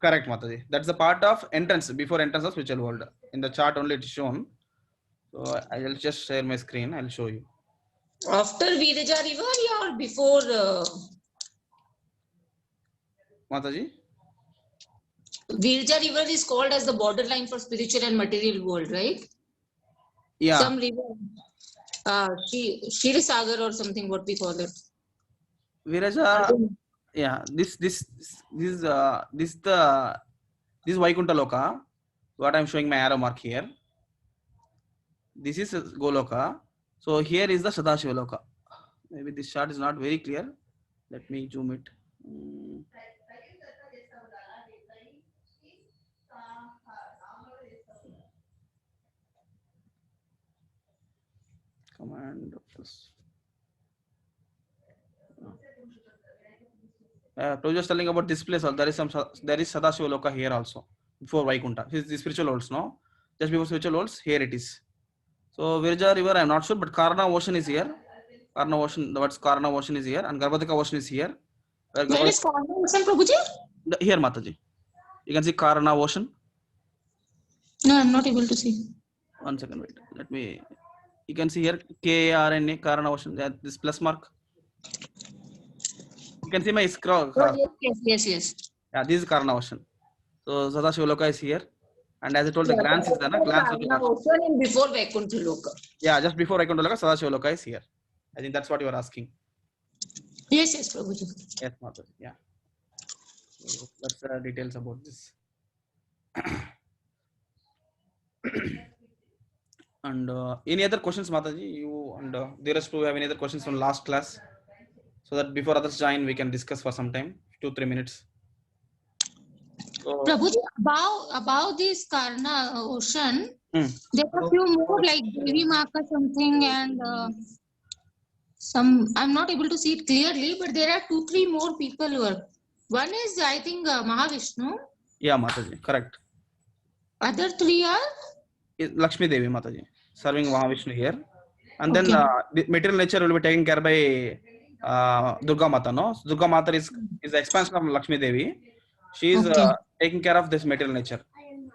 Correct, Mataji. That's the part of entrance, before entrance of spiritual world. In the chart only it is shown. So I will just share my screen. I'll show you. After Viraja River or before? Mataji? Virja River is called as the borderline for spiritual and material world, right? Yeah. Some river, Shri Sagar or something, what we call it. Viraja, yeah, this Vaikuntha Loka, what I'm showing my arrow mark here. This is Goloka. So here is the Sadashiva Loka. Maybe this chart is not very clear. Let me zoom it. Command. Prabhu just telling about this place. There is Sadashiva Loka here also before Vaikuntha. This is the spiritual worlds, no? Just before spiritual worlds, here it is. So Virja River, I'm not sure, but Karna Ocean is here. Karna Ocean, the words Karna Ocean is here, and Garbhadaka Ocean is here. Where is Karna Ocean, Prabhuji? Here, Mataji. You can see Karna Ocean. No, I'm not able to see. 1 second, wait. Let me. You can see here Karna, Karna Ocean. This plus mark. You can see my scroll. Oh, yes. Yeah, this is Karna Ocean. So Sadashiva Loka is here. And as I told, the glance is there. Glance Ocean before Vaikuntha Loka. Yeah, just before Vaikuntha Loka, Sadashiva Loka is here. I think that's what you are asking. Yes, Prabhuji. Yes, Mataji. Yeah. So that's the details about this. And any other questions, Mataji? You and Dheeraj Prabhu have any other questions from last class? So that before others join, we can discuss for some time, 2-3 minutes. So, Prabhuji, about this Karna Ocean, there are a few more like Devi Maka something and some. I'm not able to see it clearly, but there are 2-3 more people who are. One is, I think, Mahavishnu. Yeah, Mataji, correct. Other 3 are Lakshmi Devi, Mataji, serving Mahavishnu here. And then the material nature will be taken care by Durga Mata, no? Durga Mata is the expansion of Lakshmi Devi. She is taking care of this material nature.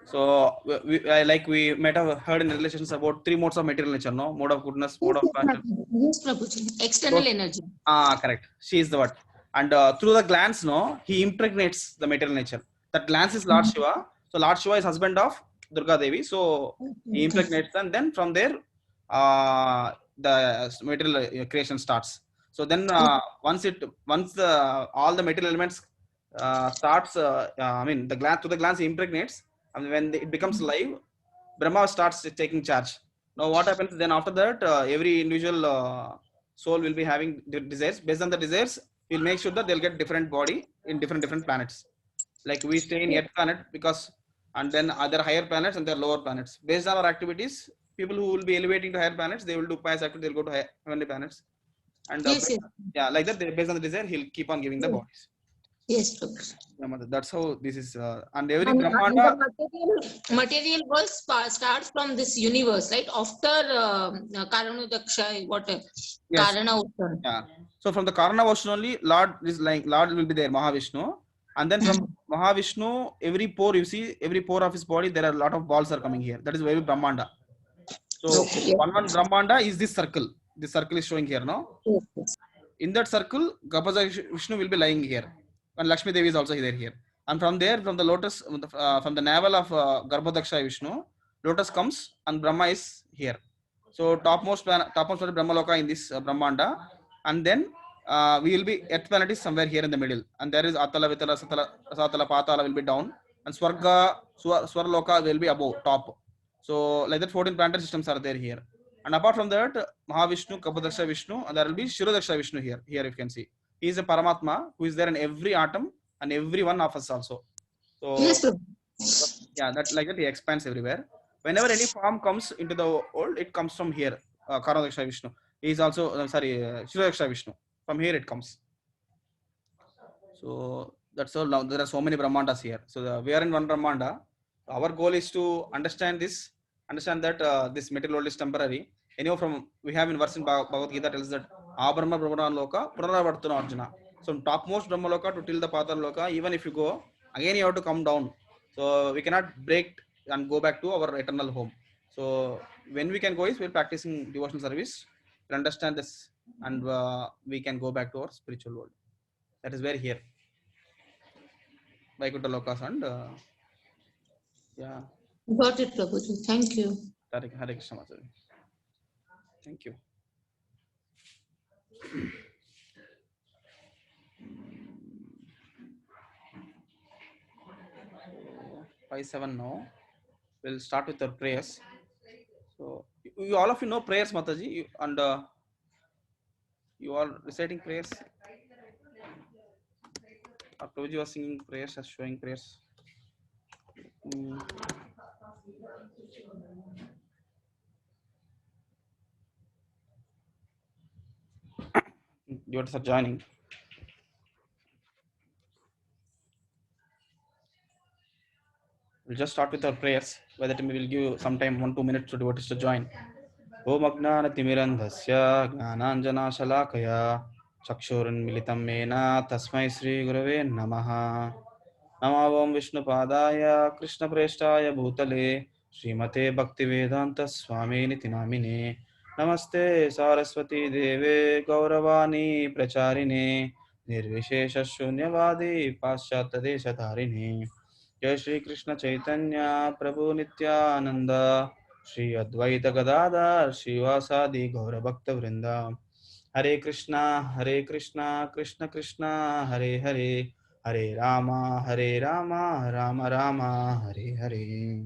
So we might have heard in relations about 3 modes of material nature, no? Mode of goodness, mode of passion. Yes, Prabhuji. External energy. Correct. She is the what? And through the glance, no, he impregnates the material nature. That glance is Lord Shiva. So Lord Shiva is husband of Durga Devi. So he impregnates, and then from there, the material creation starts. So then once all the material elements starts, I mean the glance, to the glance he impregnates, and when it becomes live, Brahma starts taking charge. Now what happens then after that? Every individual soul will be having desires. Based on the desires, we'll make sure that they'll get different body in different planets. Like we stay in Earth planet because, and then other higher planets and their lower planets. Based on our activities, people who will be elevating to higher planets, they will do pious activity. They'll go to heavenly planets. And yeah, like that, based on the desire, he'll keep on giving the bodies. Yes, that's how this is. And every Brahmanda, material world starts from this universe, right? After Karana what? Yes. Karana Ocean. Yeah. So from the Karana Ocean only, Lord will be there, Mahavishnu. And then from Mahavishnu, every pore you see, every pore of his body, there are a lot of balls are coming here. That is very Brahmanda. So one Brahmanda is this circle. This circle is showing here, no? Yes. In that circle, Garbhadaka Vishnu will be lying here. And Lakshmi Devi is also here. And from there, from the lotus, from the navel of Garbhadaksha Vishnu, lotus comes and Brahma is here. So topmost Brahma Loka in this Brahmanda. And then we will be, Earth planet is somewhere here in the middle. And there is Atala, Vitala, Satala, Patala will be down. And Swarga, Swarloka will be above, top. So like that 14 planetary systems are there here. And apart from that, Mahavishnu, Garbhadaksha Vishnu, and there will be Shirodaksha Vishnu here. Here you can see. He is a Paramatma who is there in every atom and every one of us also. So yeah, that like that he expands everywhere. Whenever any form comes into the world, it comes from here. Karadaksha Vishnu. He is also Shirodaksha Vishnu. From here it comes. So that's all. Now there are so many Brahmandas here. So we are in one Brahmanda. Our goal is to understand that this material world is temporary. Anyhow, we have in verse in Bhagavad Gita tells that Abrahma Brahmana Loka Puraravartana Arjuna. So topmost Brahma Loka to till the Patal Loka, even if you go, Again, you have to come down. So we cannot break and go back to our eternal home. So when we can go is we're practicing devotional service, we understand this, and we can go back to our spiritual world. That is where here, Vaikuntha Lokas and yeah, Got it, Prabhuji. Thank you. Hare Krishna Mataji. Thank you. 5-7 now. We'll start with our prayers. So you all of you know prayers, Mataji, and you all reciting prayers. Prabhuji was singing prayers or showing prayers. Devotees are joining. We'll just start with our prayers. By that time, we will give some time, 1-2 minutes to devotees to join. Om Agnanatimirandhasya Gnananjanashalakaya Chakshurunmilitam Mena Tasmai Sri Gurave Namaha. Namo Om Vishnupadaya Krishna Preshtaya Bhutale Srimate Bhaktivedanta Swami Niti Namine. Namaste Saraswati Deve Gauravani Pracharine Nirvishesha Shunyavadi Paschata Deshatarine. Jai Shri Krishna Chaitanya Prabhu Nityananda Shri Advaita Gadadhar Shivasadi Gaura Bhakta Vrinda. Hare Krishna Krishna Krishna Hare Hare Hare Rama Rama Rama Hare Hare.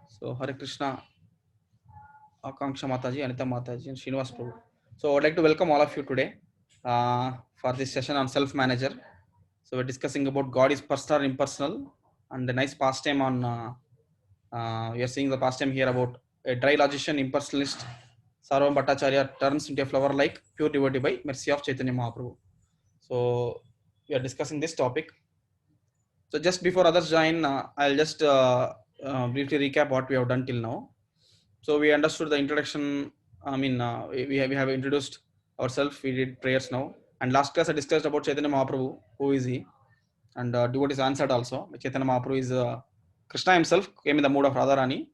So Hare Krishna, Akanksha Mataji, Anita Mataji, and Srinivas Prabhu. So I would like to welcome all of you today for this session on self-manager. So we're discussing about God is personal or impersonal, and a nice pastime on we are seeing the pastime here about a dry logician impersonalist Sarvam Bhattacharya turns into a flower like pure devotee by mercy of Chaitanya Mahaprabhu. So we are discussing this topic. So just before others join, I'll just briefly recap what we have done till now. So we understood the introduction. I mean, we have introduced ourselves. We did prayers now. And last class I discussed about Chaitanya Mahaprabhu. Who is he? And devotees answered also. Chaitanya Mahaprabhu is Krishna himself came in the mood of Radharani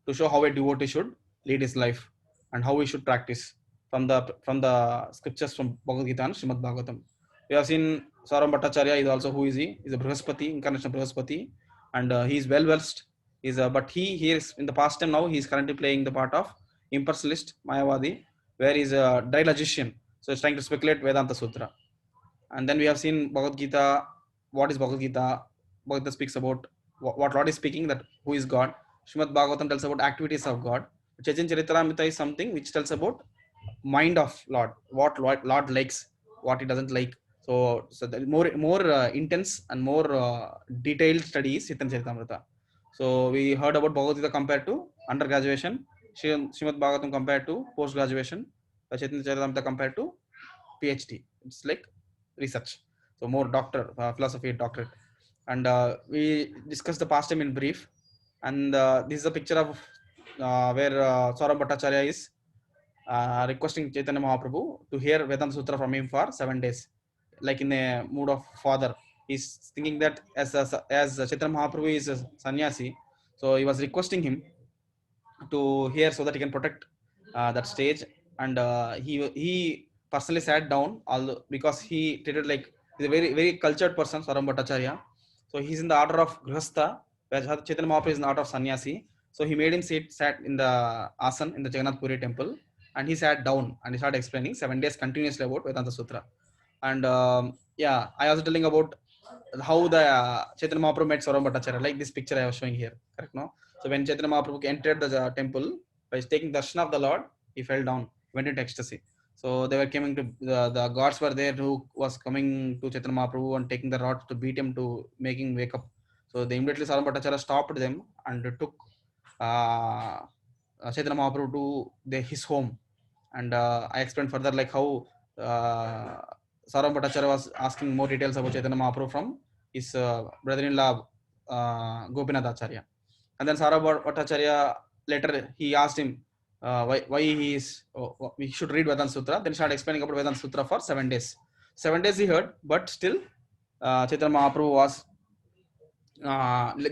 to show how a devotee should lead his life and how we should practice from the scriptures from Bhagavad Gita and Srimad Bhagavatam. We have seen Saram Bhattacharya is also who is he? He's a Brihaspati, incarnation of Brihaspati, and he is well versed. But he is in the past time now he is currently playing the part of impersonalist Mayavadi, where he is a dry logician. So he's trying to speculate Vedanta Sutra. And then we have seen Bhagavad Gita. What is Bhagavad Gita? Bhagavad Gita speaks about what Lord is speaking, that who is God. Srimad Bhagavatam tells about activities of God. Chaitanya Charitamrita is something which tells about mind of Lord, what Lord likes, what he doesn't like. So the more intense and more detailed study is Chaitanya Charitamrita. So we heard about Bhagavad Gita compared to undergraduation, Srimad Bhagavatam compared to post graduation, Chaitanya Charitamrita compared to PhD. It's like research. So more philosophy doctorate. And we discussed the past time in brief. And this is a picture of where Saurabh Bhattacharya is requesting Chaitanya Mahaprabhu to hear Vedanta Sutra from him for 7 days, like in a mood of father. He's thinking that as Chaitanya Mahaprabhu is a sannyasi, so he was requesting him to hear so that he can protect that stage. And he personally sat down, although because he treated like he's a very cultured person, Saram Bhattacharya. So he's in the order of Grihastha, where Chaitanya Mahaprabhu is in the order of sannyasi. So he made him sat in the asan in the Jagannath Puri temple, and he sat down and he started explaining 7 days continuously about Vedanta Sutra. And yeah, I was telling about how the Chaitanya Mahaprabhu met Saurabh Bhattacharya, like this picture I was showing here, correct? No? So when Chaitanya Mahaprabhu entered the temple, by taking darshan of the Lord, he fell down, went into ecstasy. So they were coming to the gods were there who was coming to Chaitanya Mahaprabhu and taking the rod to beat him to making wake up. So they immediately Saurabh Bhattacharya stopped them and took Chaitanya Mahaprabhu to his home. And I explained further like how Saurabh Bhattacharya was asking more details about Chaitanya Mahaprabhu from his brother-in-law Gopinath Acharya. And then Saurabh Bhattacharya later he asked him why he is we should read Vedanta Sutra. Then he started explaining about Vedanta Sutra for 7 days. 7 days he heard, but still Chaitanya Mahaprabhu was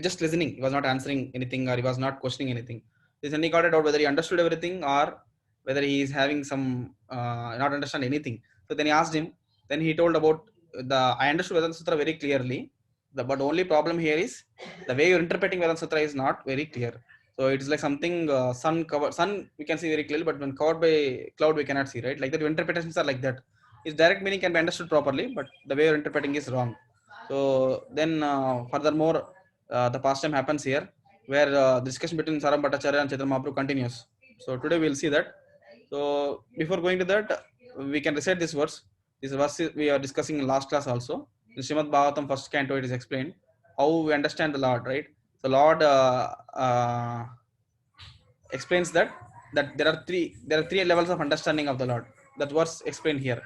just listening. He was not answering anything, or he was not questioning anything. Then he got it out whether he understood everything or whether he is having some not understand anything. So then he asked him. Then he told about I understood Vedanta Sutra very clearly. But only problem here is the way you're interpreting Vedanta Sutra is not very clear. So it is like something sun we can see very clearly, but when covered by cloud we cannot see, right? Like that, your interpretations are like that. Its direct meaning can be understood properly, but the way you're interpreting is wrong. So then furthermore, the pastime happens here, where the discussion between Saram Bhattacharya and Chaitanya Mahaprabhu continues. So today we'll see that. So before going to that, we can recite this verse. This verse we are discussing in last class also. In Srimad Bhagavatam first canto, it is explained how we understand the Lord, right? So Lord explains that there are three levels of understanding of the Lord. That verse explained here.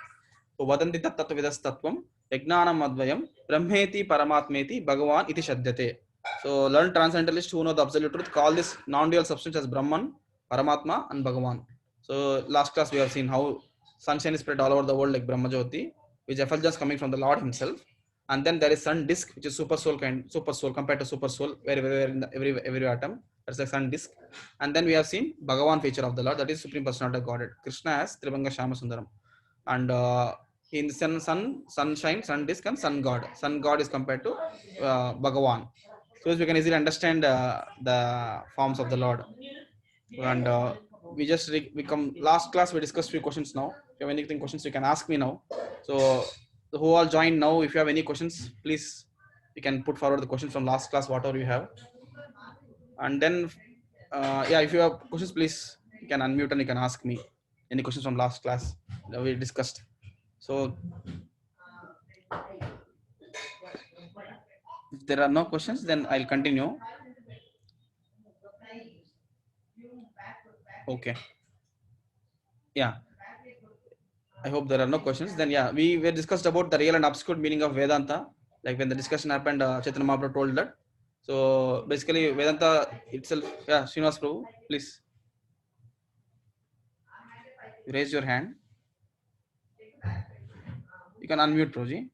So vadanti tattva vidas tattvam yajnanam advayam brahmeti paramatmeti bhagavan iti shadyate. So learned transcendentalists who know the absolute truth call this non-dual substance as Brahman, Paramatma, and Bhagavan. So last class we have seen how sunshine is spread all over the world like Brahma Jyoti, which effulgence coming from the Lord Himself. And then there is sun disk, which is super soul compared to super soul, where in the, every atom. That's the sun disk. And then we have seen Bhagavan feature of the Lord, that is Supreme Personality of Godhead. Krishna as Tribhanga Shama Sundaram. And in sunshine, sun disk, and sun god. Sun god is compared to Bhagavan. So as we can easily understand the forms of the Lord. And we just become last class we discussed few questions. Now if you have anything questions you can ask me now. So who all joined now, if you have any questions, please you can put forward the questions from last class, whatever you have. And then yeah, if you have questions, please you can unmute and you can ask me any questions from last class that we discussed. So if there are no questions, then I'll continue. Okay. Yeah, I hope there are no questions. Then yeah, we discussed about the real and obscure meaning of Vedanta. Like when the discussion happened, Chaitanya Mahaprabhu told that. So basically Vedanta itself, yeah, Srinivas Prabhu, please. You raise your hand. You can unmute, Prabhuji.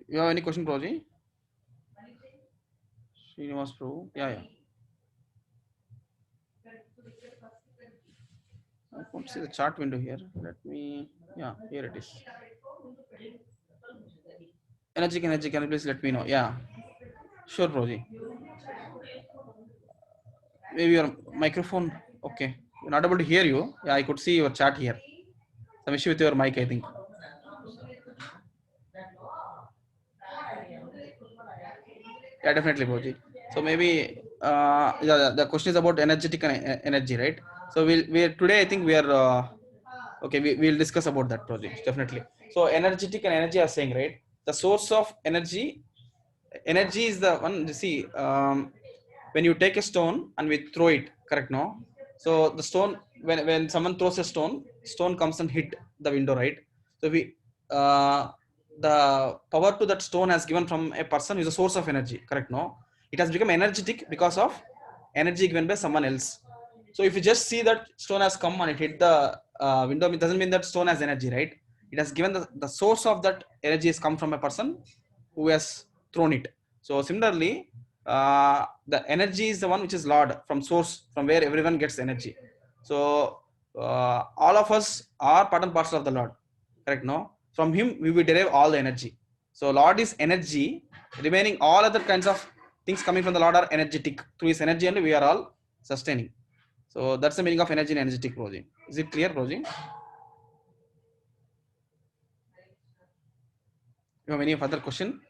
You have any question, Prabhuji? Srinivas Prabhu, yeah. I can't see the chart window here. Let me, yeah, here it is. Energy, can you please let me know? Yeah, sure, Prabhuji. Maybe your microphone, okay. We're not able to hear you. Yeah, I could see your chat here. Some issue with your mic, I think. Yeah, definitely, Prabhuji. So maybe the question is about energetic and energy, right? So we today I think we are okay. We'll discuss about that project definitely. So energetic and energy are saying, right? The source of energy is the one. You see, when you take a stone and we throw it, correct? No. So the stone, when someone throws a stone comes and hit the window, right? So the power to that stone has given from a person is a source of energy, correct? No, it has become energetic because of energy given by someone else. So if you just see that stone has come and it hit the window, it doesn't mean that stone has energy, right? It has given the source of that energy has come from a person who has thrown it. So similarly, the energy is the one which is Lord, from source, from where everyone gets energy. So all of us are part and parcel of the Lord, correct? No, from Him we will derive all the energy. So Lord is energy, remaining all other kinds of things coming from the Lord are energetic. Through His energy and we are all sustaining. So that's the meaning of energy and energetic, Proji. Is it clear, Proji? You have any further question?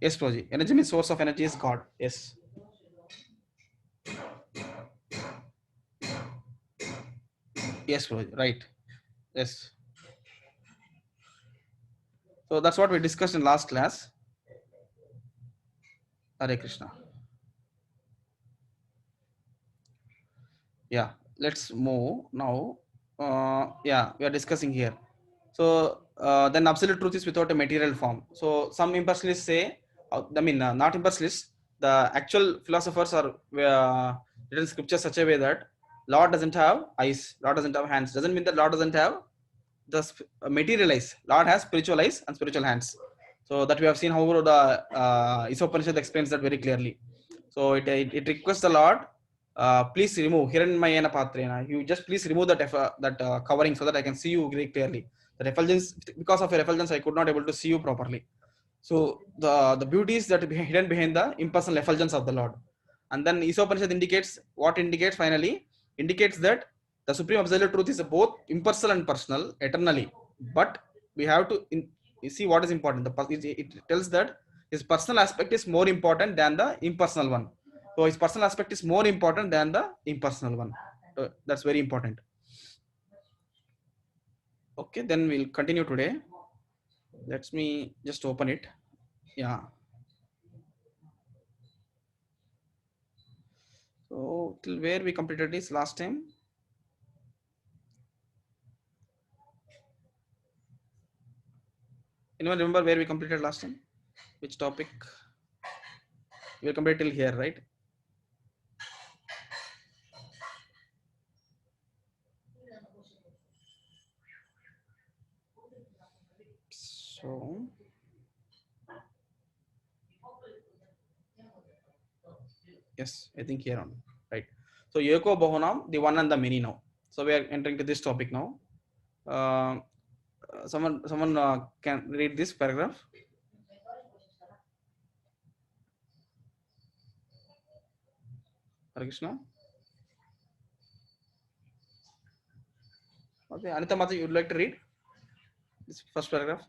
Yes, Proji. Energy means source of energy is God. Yes. Yes, Proji. Right. Yes. So that's what we discussed in last class. Hare Krishna. Yeah, let's move now. Yeah, we are discussing here. So then absolute truth is without a material form. So some impersonalists say, not impersonalists, the actual philosophers are written scripture such a way that Lord doesn't have eyes, Lord doesn't have hands. Doesn't mean that Lord doesn't have the material eyes. Lord has spiritual eyes and spiritual hands. So that we have seen how the Isopanishad explains that very clearly. So it requests the Lord, please remove Hiranmayana Patrena. You just please remove that covering so that I can see you very clearly. The refulgence, because of your refulgence, I could not able to see you properly. So the beauty is that hidden behind the impersonal effulgence of the Lord. And then Isopanishad indicates finally indicates that the supreme absolute truth is both impersonal and personal eternally. But we have to see what is important. It tells that his personal aspect is more important than the impersonal one. So his personal aspect is more important than the impersonal one. That's very important. Okay, then we'll continue today. Let me just open it. Yeah. So till where we completed this last time? Anyone remember where we completed last time? Which topic? We completed till here, right? So yes, I think here on, right? So Yoko Bohonam, the one and the many now. So we are entering to this topic now. Uh, someone can read this paragraph. Hare Krishna. Okay, Anita Mata, you would like to read this first paragraph?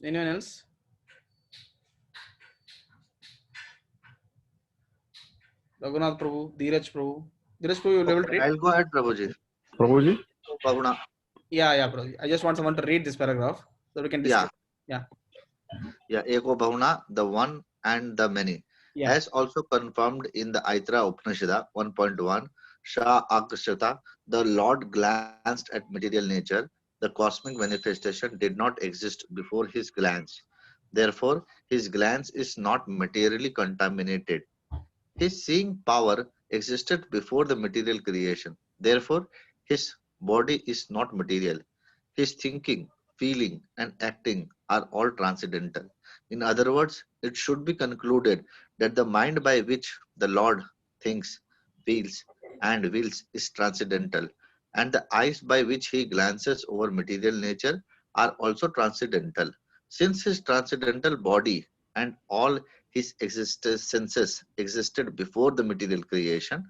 Anyone else? Raghunath Prabhu, Dheeraj Prabhu. Dheeraj Prabhu, you will able to read? I'll go ahead, Prabhuji. Prabhuji? Bhavana. Yeah, Prabhu. I just want someone to read this paragraph so we can discuss. Yeah. Eko Bhavana, the one and the many. Yeah. As also confirmed in the Aitra Upanishada 1.1, Shah Akshata, the Lord glanced at material nature. The cosmic manifestation did not exist before his glance. Therefore, his glance is not materially contaminated. His seeing power existed before the material creation. Therefore, his body is not material. His thinking, feeling, and acting are all transcendental. In other words, it should be concluded that the mind by which the Lord thinks, feels, and wills is transcendental, and the eyes by which he glances over material nature are also transcendental. Since his transcendental body and all his senses existed before the material creation,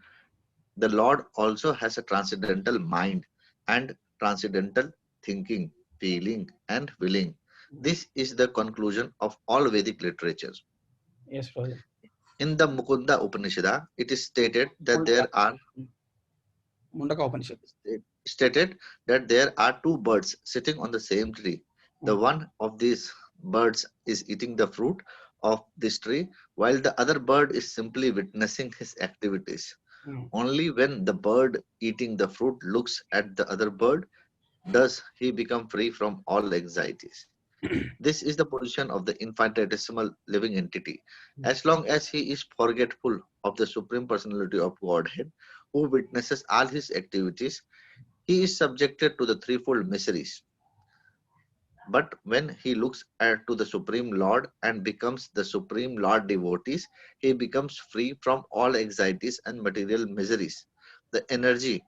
the Lord also has a transcendental mind and transcendental thinking, feeling, and willing. This is the conclusion of all Vedic literature. Yes, Prabhu. In the Mukunda Upanishada, it is stated that Mundaka Upanishad. there are two birds sitting on the same tree. The one of these birds is eating the fruit of this tree, while the other bird is simply witnessing his activities. Only when the bird eating the fruit looks at the other bird does he become free from all anxieties. This is the position of the infinitesimal living entity. As long as he is forgetful of the Supreme Personality of Godhead, who witnesses all his activities, he is subjected to the threefold miseries. But when he looks to the Supreme Lord and becomes the Supreme Lord devotees, he becomes free from all anxieties and material miseries. The energy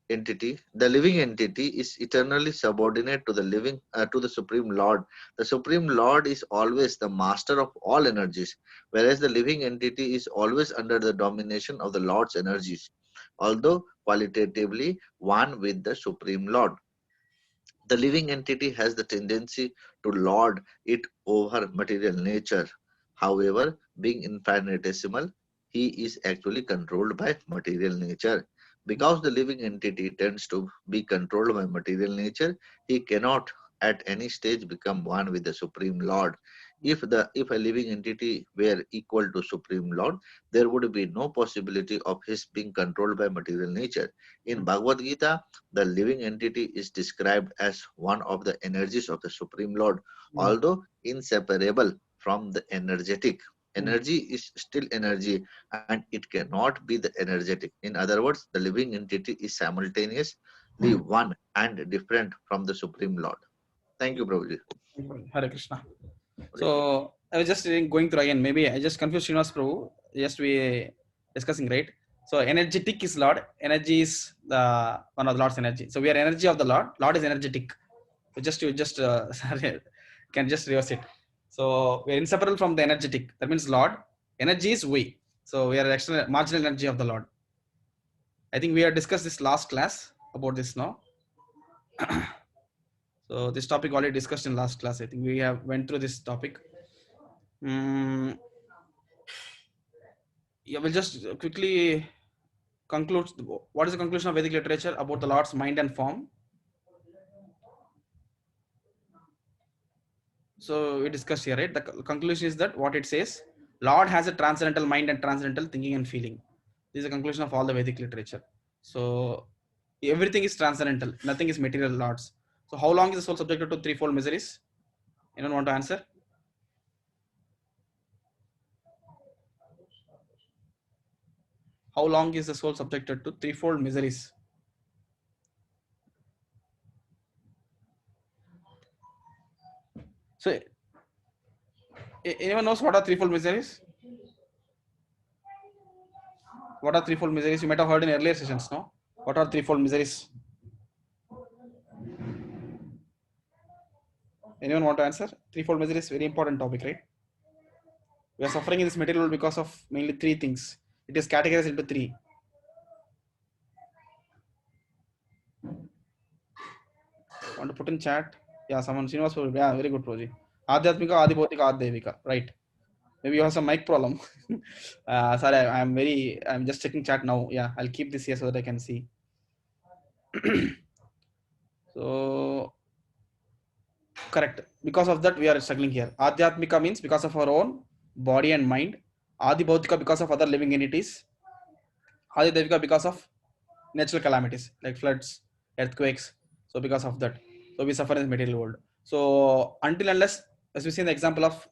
entity, the living entity, is eternally subordinate to the Supreme Lord. The Supreme Lord is always the master of all energies, whereas the living entity is always under the domination of the Lord's energies, although qualitatively one with the Supreme Lord. The living entity has the tendency to lord it over material nature. However, being infinitesimal, he is actually controlled by material nature. Because the living entity tends to be controlled by material nature, he cannot at any stage become one with the Supreme Lord. If a living entity were equal to Supreme Lord, there would be no possibility of his being controlled by material nature. In Bhagavad Gita, the living entity is described as one of the energies of the Supreme Lord, although inseparable from the energetic. Energy is still energy and it cannot be the energetic. In other words, the living entity is simultaneously one and different from the Supreme Lord. Thank you, Prabhuji. Hare Krishna. So I was just going through again. Maybe I just confused Srinivas Prabhu. Just we discussing, right? So energetic is Lord. Energy is the one of the Lord's energy. So we are energy of the Lord. Lord is energetic. So just sorry, can just reverse it. So we are inseparable from the energetic. That means Lord. Energy is we. So we are external marginal energy of the Lord. I think we have discussed this last class about this now. So this topic already discussed in last class. I think we have went through this topic. Yeah, we'll just quickly conclude. What is the conclusion of Vedic literature about the Lord's mind and form? So we discussed here, right? The conclusion is that what it says, Lord has a transcendental mind and transcendental thinking and feeling. This is the conclusion of all the Vedic literature. So everything is transcendental. Nothing is material Lords. So how long is the soul subjected to threefold miseries? Anyone want to answer? How long is the soul subjected to threefold miseries? So anyone knows what are threefold miseries? What are threefold miseries? You might have heard in earlier sessions, no? What are threefold miseries? Anyone want to answer? Threefold misery is very important topic, right? We are suffering in this material world because of mainly three things. It is categorized into three. Want to put in chat? Yeah, someone. Srinivas, yeah, very good, Proji. Adhyatmika, Adibhautika, Adevika. Right. Maybe you have some mic problem. Sorry, I'm just checking chat now. Yeah, I'll keep this here so that I can see. So, correct. Because of that, we are struggling here. Adhyatmika means because of our own body and mind. Adibhautika because of other living entities. Adidevika because of natural calamities like floods, earthquakes. So because of that, so we suffer in the material world. So until unless, as we see in the example of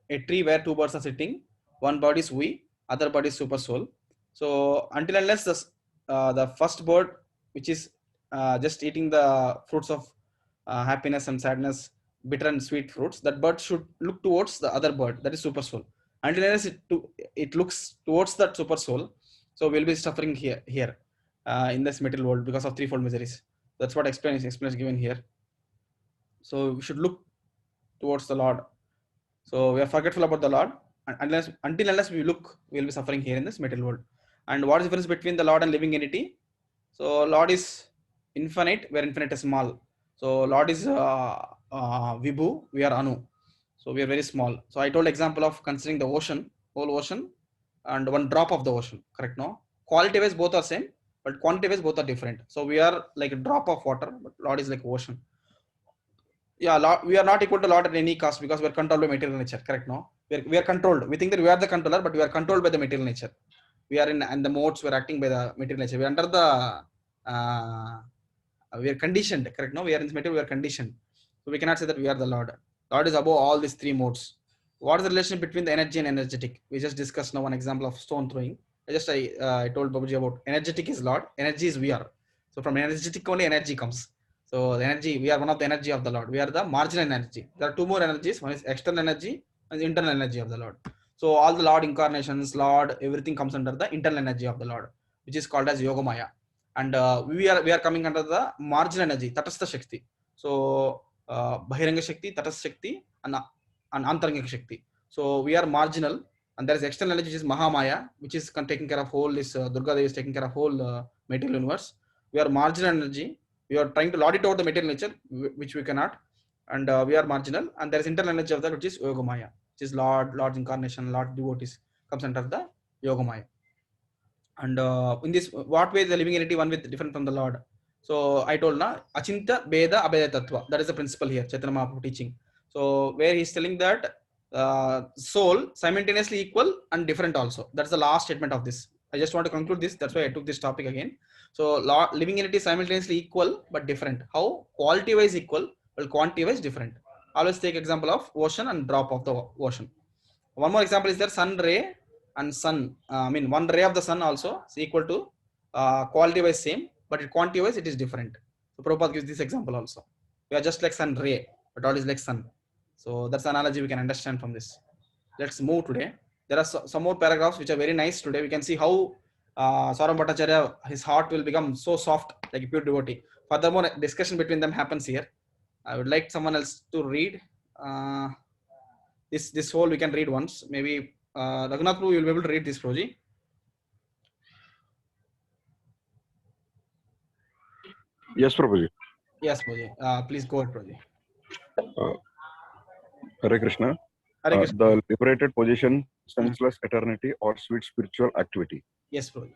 a tree where two birds are sitting, one bird is we, other bird is super soul. So until unless the first bird, which is just eating the fruits of happiness and sadness, bitter and sweet fruits, that bird should look towards the other bird, that is super soul. Until unless it looks towards that super soul, so we'll be suffering here in this material world because of threefold miseries. That's what explanation given here. So we should look towards the Lord. So we are forgetful about the Lord, and until unless we look, we will be suffering here in this material world. And what is the difference between the Lord and living entity? So Lord is infinite, we are infinitesimal. So Lord is Vibhu, we are Anu. So we are very small. So I told example of considering the ocean, whole ocean, and one drop of the ocean. Correct? No. Quality wise both are same, but quantity wise both are different. So we are like a drop of water, but Lord is like ocean. Yeah, Lord, we are not equal to Lord at any cost because we are controlled by material nature. Correct? No. We are controlled. We think that we are the controller, but we are controlled by the material nature. We are in and the modes we are acting by the material nature. We are under the we are conditioned. Correct? No. We are in this material. We are conditioned. So we cannot say that we are the Lord. Lord is above all these three modes. What is the relation between the energy and energetic? We just discussed now one example of stone throwing. I told Babuji about energetic is Lord, energy is we are. So from energetic only energy comes. So the energy, we are one of the energy of the Lord. We are the marginal energy. There are two more energies. One is external energy and the internal energy of the Lord. So all the Lord incarnations, Lord, everything comes under the internal energy of the Lord, which is called as Yogamaya. And we are coming under the marginal energy, Tatastha Shakti. So Bahiranga Shakti, Tatastha Shakti, and Antaranga Shakti. So we are marginal, and there is external energy which is Mahamaya, which is taking care of whole this Durga Devi is taking care of whole material universe. We are marginal energy. We are trying to lord it over the material nature, which we cannot, and we are marginal. And there is internal energy of that, which is Yogamaya, which is Lord's incarnation, Lord devotees comes under the Yogamaya. And in this, what way the living entity one with different from the Lord? So I told na Achinta Beda Abheda Tattva. That is the principle here, Chaitanya Mahaprabhu teaching. So where he's telling that soul simultaneously equal and different also. That's the last statement of this. I just want to conclude this. That's why I took this topic again. So living entity simultaneously equal but different. How? Quality wise equal, well quantity wise different. Always take example of ocean and drop of the ocean. One more example is there sun ray and sun. I mean one ray of the sun also is equal to quality wise same, but quantity wise it is different. So Prabhupada gives this example also. We are just like sun ray, but all is like sun. So that's the analogy we can understand from this. Let's move today. There are some more paragraphs which are very nice today. We can see how Saurabh Bhattacharya, his heart will become so soft like a pure devotee. Furthermore, discussion between them happens here. I would like someone else to read. This whole we can read once. Maybe Raghunath Prabhu, you will be able to read this, Proji. Yes, Prabhuji. Yes, Proji. Please go ahead, Proji. Hare Krishna. Hare Krishna. The liberated position, senseless eternity, or sweet spiritual activity. Yes, Proji.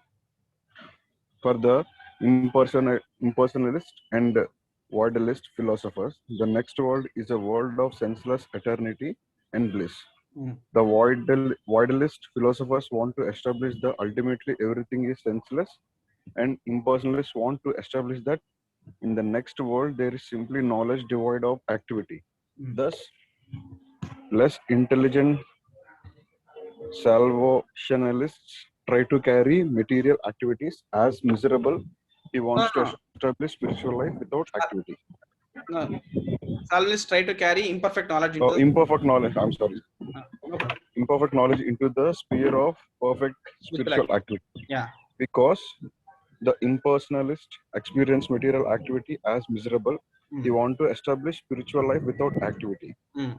For the impersonalist and voidalist philosophers, the next world is a world of senseless eternity and bliss. The voidalist philosophers want to establish that ultimately everything is senseless, and impersonalists want to establish that in the next world there is simply knowledge devoid of activity. Thus, less intelligent salvationalists try to carry material activities as miserable. He wants to establish spiritual life without activity. No. Salvinists try to carry imperfect knowledge into imperfect knowledge. I'm sorry. No problem. Imperfect knowledge into the sphere of perfect spiritual activity. Yeah. Because the impersonalist experience material activity as miserable. He wants to establish spiritual life without activity.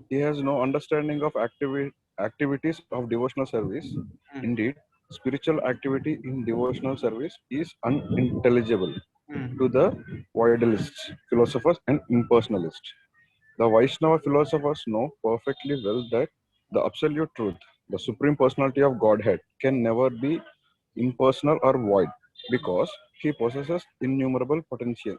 He has no understanding of activities of devotional service. Indeed, spiritual activity in devotional service is unintelligible to the voidalists, philosophers, and impersonalists. The Vaishnava philosophers know perfectly well that the absolute truth, the supreme personality of Godhead, can never be impersonal or void because he possesses innumerable potencies.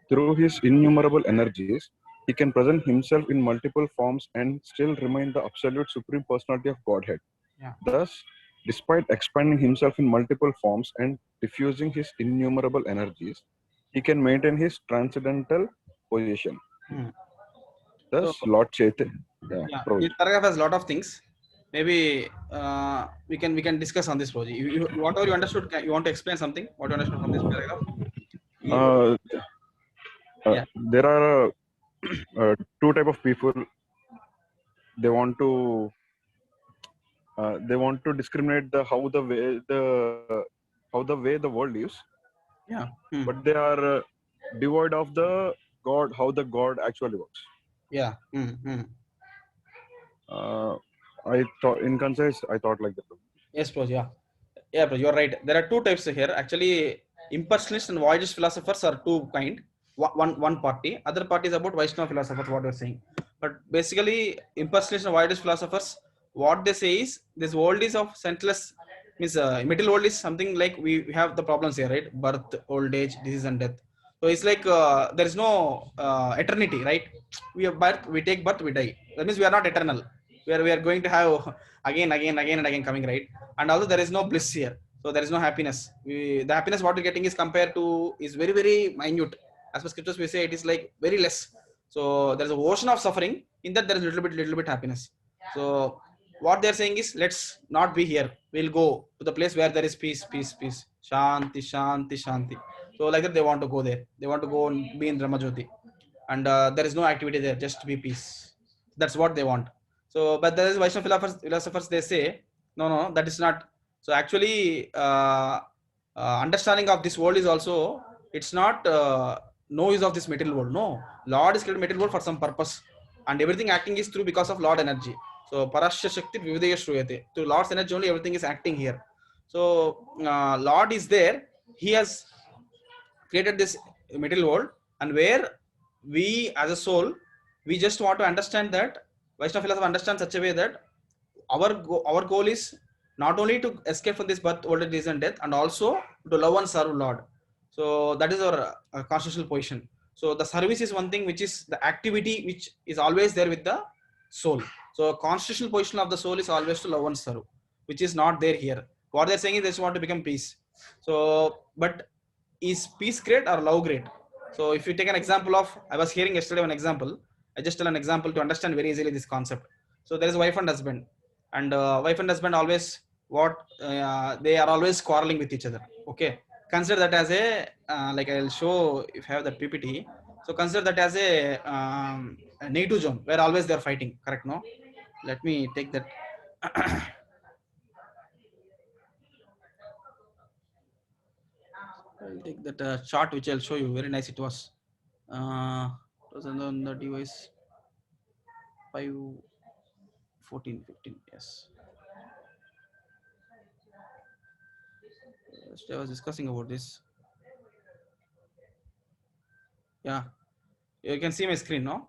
Through his innumerable energies, he can present himself in multiple forms and still remain the absolute supreme personality of Godhead. Yeah. Thus, despite expanding himself in multiple forms and diffusing his innumerable energies, he can maintain his transcendental position. Thus, So, Lord Chaitanya. This paragraph has a lot of things. Maybe we can discuss on this, Proji. Whatever you understood, you want to explain something? What you understood from this paragraph? There are two type of people. They want to discriminate how the way the world lives. Yeah. But they are devoid of the God, how the God actually works. Yeah. I thought, in concise, I thought like that. Yes, Proji. Yeah, bro, you're right. There are two types here. Actually, impersonalist and voidist philosophers are two kind. One party. Other party is about Vaishnava philosophers, what you're saying. But basically, impersonalist and voidist philosophers, what they say is this world is of senseless, means middle world is something like we have the problems here, right? Birth, old age, disease, and death. So it's like there is no eternity, right? We have birth, we take birth, we die. That means we are not eternal. We are going to have again and again coming, right? And also there is no bliss here. So there is no happiness. The happiness what we're getting is compared to is very, very minute. As per scriptures, we say it is like very less. So there's an ocean of suffering. In that there is little bit happiness. So what they're saying is let's not be here. We'll go to the place where there is peace. Shanti, shanti, shanti. So like that they want to go there. They want to go and be in Ramajyoti. And there is no activity there, just to be peace. That's what they want. So, but there is Vaishnava philosophers, they say, no, that is not. So actually, understanding of this world is also, it's not no use of this material world. No, Lord is created material world for some purpose. And everything acting is through because of Lord energy. So, Parashya Shakti Vividaya Shruyate. Through Lord's energy only everything is acting here. So, Lord is there. He has created this material world. And where we as a soul, we just want to understand that Vaishnava philosophy understands such a way that our goal is not only to escape from this birth, old age, disease, and death, and also to love and serve Lord. So that is our constitutional position. So the service is one thing which is the activity which is always there with the soul. So constitutional position of the soul is always to love and serve, which is not there here. What they're saying is they just want to become peace. So, but is peace great or love great? So if you take an example of, I was hearing yesterday one example. I just tell an example to understand very easily this concept. So there is wife and husband, and wife and husband always they are always quarreling with each other. Okay, consider that as like I'll show if I have that PPT. So consider that as a negative zone where always they are fighting. Correct? No. Let me take that. I'll take that chart which I'll show you. Very nice it was. It was on the device 5, 14, 15. Yes. I was discussing about this. Yeah, you can see my screen, no?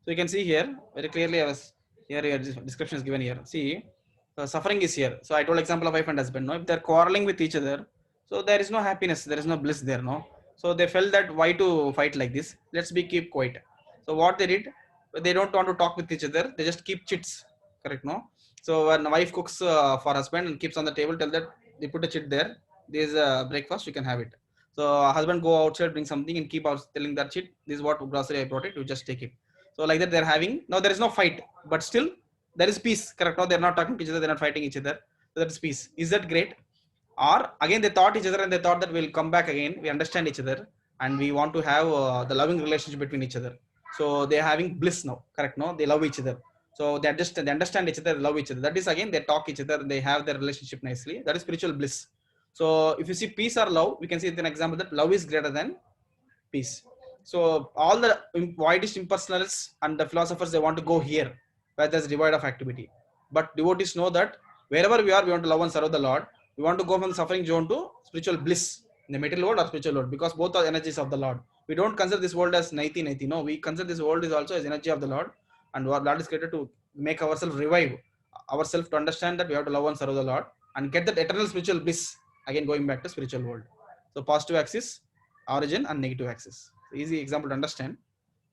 So you can see here very clearly. I was here. Your description is given here. See, suffering is here. So I told example of wife and husband. No, if they're quarreling with each other, so there is no happiness. There is no bliss there. No. So they felt that why to fight like this? Let's be keep quiet. So what they did, they don't want to talk with each other. They just keep chits. Correct? No. So when wife cooks for husband and keeps on the table, tell that they put a chit there. This is breakfast. You can have it. So husband go outside, bring something and keep out telling that chit. This is what grocery I brought it. You just take it. So like that they're having. Now there is no fight, but still there is peace. Correct? Now they're not talking to each other. They're not fighting each other. So that is peace. Is that great? Or again they thought each other and they thought that we'll come back again. We understand each other and we want to have the loving relationship between each other. So they're having bliss now. Correct? No, they love each other. So they understand each other, love each other. That is again they talk each other and they have their relationship nicely. That is spiritual bliss. So if you see peace or love, we can see an example that love is greater than peace. So all the widest impersonalists and the philosophers, they want to go here where there's divide of activity. But devotees know that wherever we are, we want to love and serve the Lord. We want to go from the suffering zone to spiritual bliss in the material world or spiritual world, because both are energies of the Lord. We don't consider this world as naiti naiti. No, we consider this world is also as energy of the Lord, and our Lord is created to make ourselves revive ourselves to understand that we have to love and serve the Lord and get that eternal spiritual bliss. Again, going back to spiritual world. So positive axis, origin, and negative axis. Easy example to understand.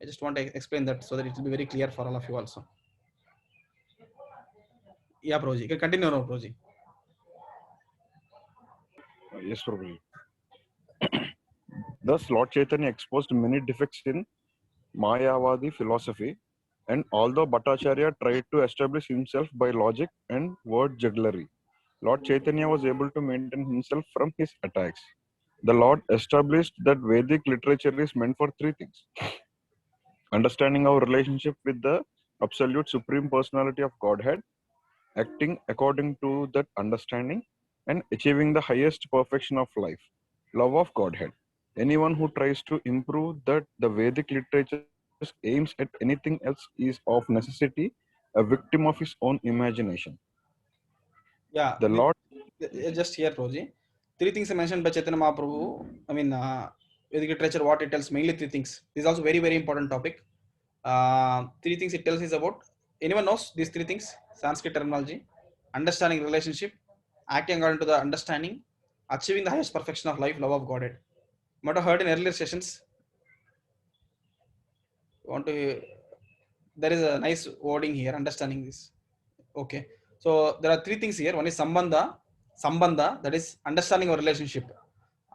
I just want to explain that so that it will be very clear for all of you also. Yeah, Prabhuji. You can continue now, Prabhuji. Yes, Prabhuji. Thus, Lord Chaitanya exposed many defects in Mayavadi philosophy, and although Bhattacharya tried to establish himself by logic and word jugglery, Lord Chaitanya was able to maintain himself from his attacks. The Lord established that Vedic literature is meant for three things: understanding our relationship with the absolute supreme personality of Godhead, acting according to that understanding, and achieving the highest perfection of life, love of Godhead. Anyone who tries to improve that the Vedic literature aims at anything else is of necessity a victim of his own imagination. Yeah, The Lord, just here, Prabhuji. Three things mentioned by Chaitanya Mahaprabhu. I mean, Vedic literature, what it tells, mainly three things. This is also very, very important topic. Three things it tells is about, anyone knows these three things? Sanskrit terminology, understanding relationship, acting according to the understanding, achieving the highest perfection of life, love of Godhead. Might have heard in earlier sessions. There is a nice wording here, understanding this. Okay. So there are three things here. One is sambandha, that is understanding our relationship.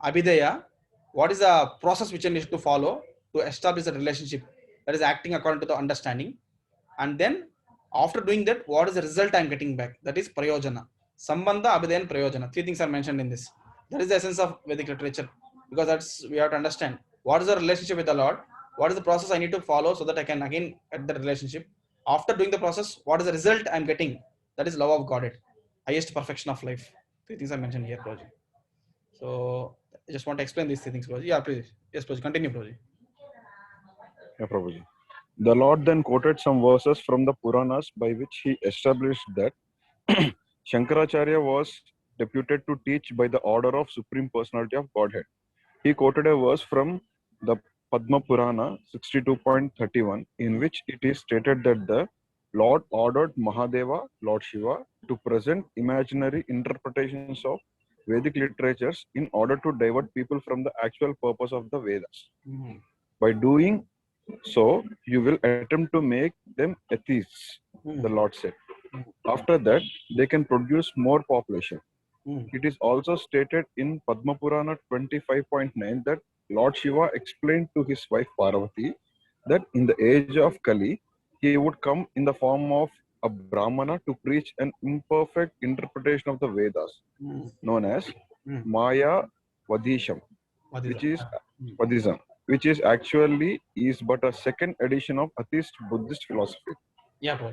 Abhidaya, what is the process which I need to follow to establish a relationship, that is acting according to the understanding. And then after doing that, what is the result I'm getting back? That is prayojana. Sambandha, abhidaya, and prayojana. Three things are mentioned in this. That is the essence of Vedic literature, because that's we have to understand what is the relationship with the Lord, what is the process I need to follow so that I can again get the relationship. After doing the process, what is the result I'm getting? That is love of Godhead, highest perfection of life. Three things are mentioned here, Prabhuji. So I just want to explain these three things, Prabhuji. Yeah, please. Yes, Prabhuji. Continue, Prabhuji. yeah, Prabhuji. The Lord then quoted some verses from the Puranas by which he established that Shankaracharya was deputed to teach by the order of Supreme Personality of Godhead. He quoted a verse from the Padma Purana 62.31, in which it is stated that the Lord ordered Mahadeva, Lord Shiva, to present imaginary interpretations of Vedic literatures in order to divert people from the actual purpose of the Vedas. By doing so, you will attempt to make them atheists, the Lord said. After that, they can produce more population. It is also stated in Padma Purana 25.9 that Lord Shiva explained to his wife Parvati that in the age of Kali, he would come in the form of a Brahmana to preach an imperfect interpretation of the Vedas, known as Maya Vadisham, which is Vadism, which is actually is but a second edition of atheist Buddhist philosophy. Yeah, bro.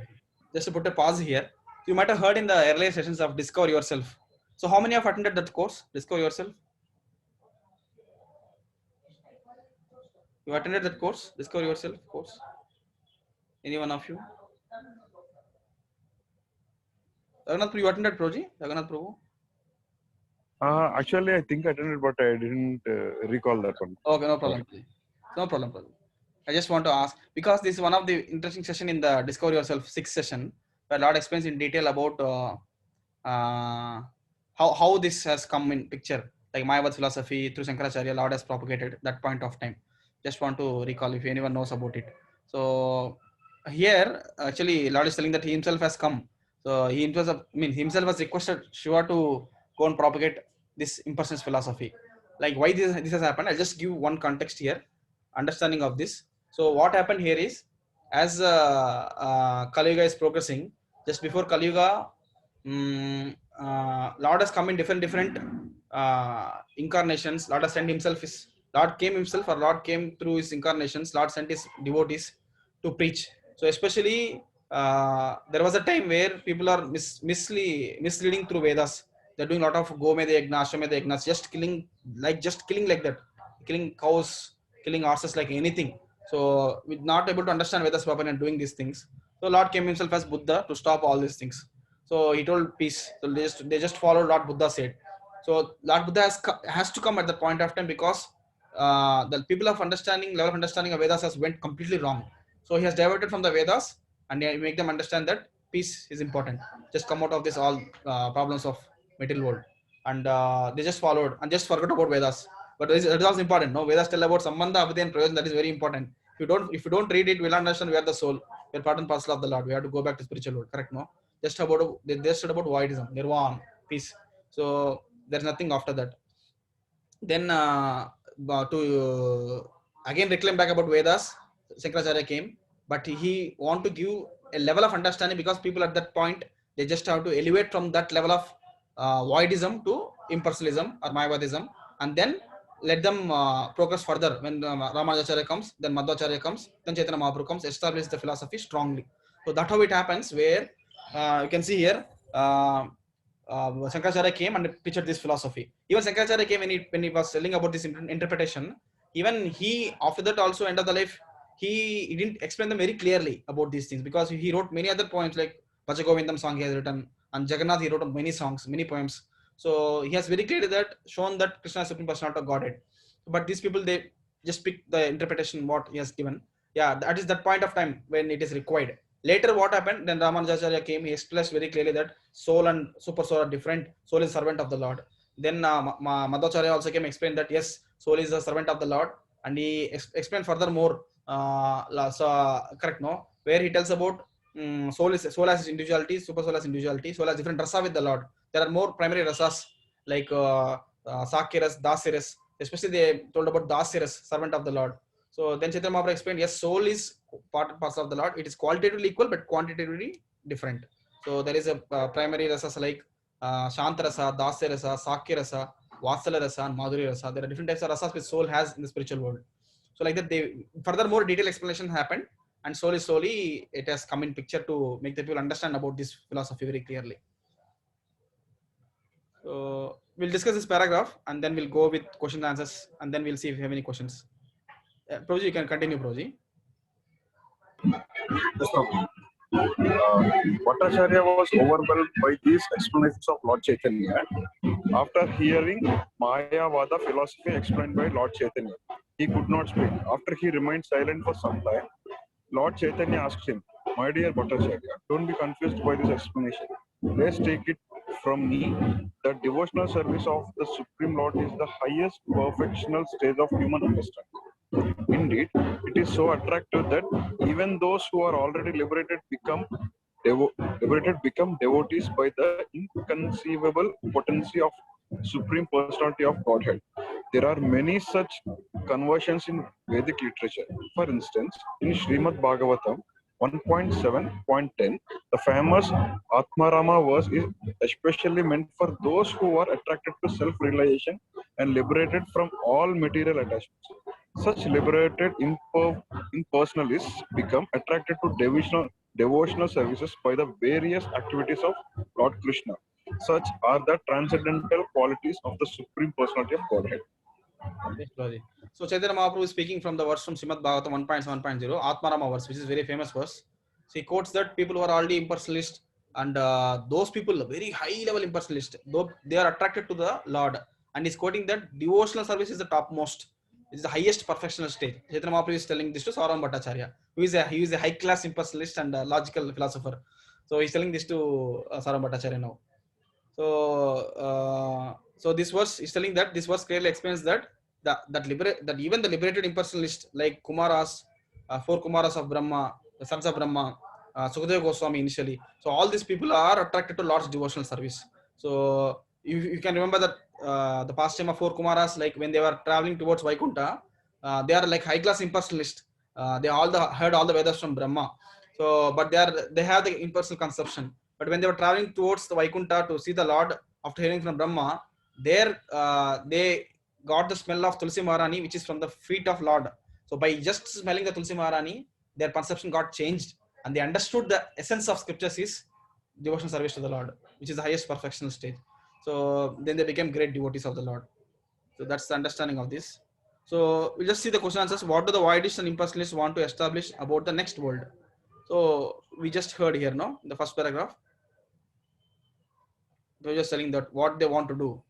Just to put a pause here. You might have heard in the earlier sessions of Discover Yourself. So how many have attended that course, Discover Yourself? You attended that course, Discover Yourself course? Any one of you? Raghunath, you attended Proji? Raghunath Prabhu? Actually, I think I attended, but I didn't recall that one. Okay, no problem. No problem, brother. I just want to ask, because this is one of the interesting session in the Discover Yourself 6th session, where Lord explains in detail about how this has come in picture, like Mayavad philosophy through Shankaracharya, Lord has propagated that point of time. Just want to recall if anyone knows about it. So here, actually, Lord is telling that he himself has come. So he himself has requested Shiva to go and propagate this impersonalist philosophy. Like why this has happened, I'll just give one context here, understanding of this. So what happened here is, as Kali Yuga is progressing, just before Kali Yuga, Lord has come in different incarnations. Lord has sent himself. Lord came himself, or Lord came through his incarnations. Lord sent his devotees to preach. So especially there was a time where people are misleading through Vedas. They're doing a lot of Gomeda Yagna, Ashwamedha Yagnas, just killing like that, killing cows, killing horses, like anything. So we're not able to understand Vedas properly and doing these things. So Lord came himself as Buddha to stop all these things. So he told peace. So they just followed Lord Buddha said. So Lord Buddha has to come at that point of time, because the level of understanding of Vedas has went completely wrong. So he has diverted from the Vedas and make them understand that peace is important. Just come out of this all problems of material world. And they just followed and just forgot about Vedas. But it is also important. No, Vedas tell about Sambandha, Abhidya, and Prayojan. That is very important. If you don't read it, we'll understand we are the soul. We are part and parcel of the Lord. We have to go back to spiritual world. Correct? No. Just about voidism, nirvana, peace. So there's nothing after that. Then to again reclaim back about Vedas, Shankaracharya came, but he want to give a level of understanding, because people at that point, they just have to elevate from that level of voidism to impersonalism or Mayavadism, and then let them progress further. When Ramanujacharya comes, then Madhvacharya comes, then Chaitanya Mahaprabhu comes, establish the philosophy strongly. So that's how it happens, where you can see here Shankaracharya came and pictured this philosophy. Even Shankaracharya came when he was telling about this interpretation. Even he, after that also, end of the life, he didn't explain them very clearly about these things, because he wrote many other poems, like Bhajagovindam song he has written, and Jagannath he wrote many songs, many poems. So he has very clearly shown that Krishna is supreme personality of Godhead. But these people, they just pick the interpretation what he has given. Yeah, that is that point of time when it is required. Later, what happened? Then Ramanujacharya came. He expressed very clearly that soul and super soul are different. Soul is servant of the Lord. Then Madhvacharya also came explained that yes, soul is a servant of the Lord, and he explained furthermore. Correct, no? Where he tells about soul has individuality, super soul has individuality. Soul has different rasa with the Lord. There are more primary rasas like Sakyaras, Dasiras. Especially they told about Dasiras, servant of the Lord. So then Chaitanya Mahaprabhu explained, yes, soul is part and parcel of the Lord. It is qualitatively equal, but quantitatively different. So there is a primary rasas like Shanta Rasa, Dasya Rasa, Sakya Rasa, Vatsala Rasa, and Madhuri Rasa. There are different types of rasas which soul has in the spiritual world. So like that, they furthermore detailed explanation happened, and slowly it has come in picture to make the people understand about this philosophy very clearly. So we'll discuss this paragraph, and then we'll go with questions and answers, and then we'll see if you have any questions. Proji, you can continue, Proji. Bhattacharya was overwhelmed by these explanations of Lord Chaitanya. After hearing Mayavada philosophy explained by Lord Chaitanya, he could not speak. After he remained silent for some time, Lord Chaitanya asked him, "My dear Bhattacharya, don't be confused by this explanation. Let's take it from me that devotional service of the Supreme Lord is the highest perfectional stage of human understanding. Indeed, it is so attractive that even those who are already liberated become devotees by the inconceivable potency of Supreme Personality of Godhead. There are many such conversions in Vedic literature. For instance, in Srimad Bhagavatam 1.7.10, the famous Atmarama verse is especially meant for those who are attracted to self-realization and liberated from all material attachments. Such liberated impersonalists become attracted to devotional services by the various activities of Lord Krishna. Such are the transcendental qualities of the Supreme Personality of Godhead. Yes, Prabhuji. So Chaitanya Mahaprabhu is speaking from the verse from Srimad Bhagavatam 1.7.0, Atmarama verse, which is very famous verse. So he quotes that people who are already impersonalist and those people, very high level impersonalist, though they are attracted to the Lord. And he's quoting that devotional service is the topmost, is the highest perfectional stage. Chaitanya Mahaprabhu is telling this to Saurabh Bhattacharya, he is a high class impersonalist and logical philosopher. So he's telling this to Saurabh Bhattacharya now. So this verse is telling that this verse clearly explains that that even the liberated impersonalist like Kumaras, four Kumaras of Brahma, the sons of Brahma, Sukadeva Goswami initially. So all these people are attracted to Lord's devotional service. So you can remember that the pastime of four Kumaras, like when they were traveling towards Vaikunta, they are like high class impersonalists. They heard all the Vedas from Brahma. So but they have the impersonal conception. But when they were traveling towards the Vaikunta to see the Lord after hearing from Brahma, there they got the smell of Tulsi Maharani, which is from the feet of Lord. So by just smelling the Tulsi Maharani, their perception got changed and they understood the essence of scriptures is devotional service to the Lord, which is the highest perfectional stage. So then they became great devotees of the Lord. So that's the understanding of this. So we'll just see the question answers. What do the Voidists and impersonalists want to establish about the next world? So we just heard here, no, in the first paragraph, they're just telling that what they want to do.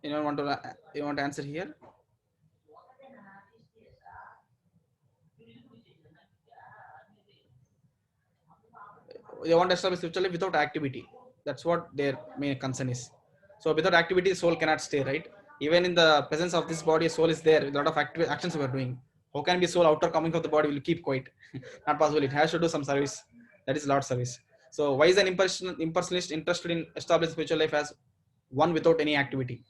You want to answer here? They want to establish spiritual life without activity. That's what their main concern is. So without activity, soul cannot stay, right? Even in the presence of this body, soul is there with a lot of actions we are doing. How can be soul after coming from the body will keep quiet? Not possible. It has to do some service. That is Lord's service. So why is an impersonalist interested in establishing spiritual life as one without any activity?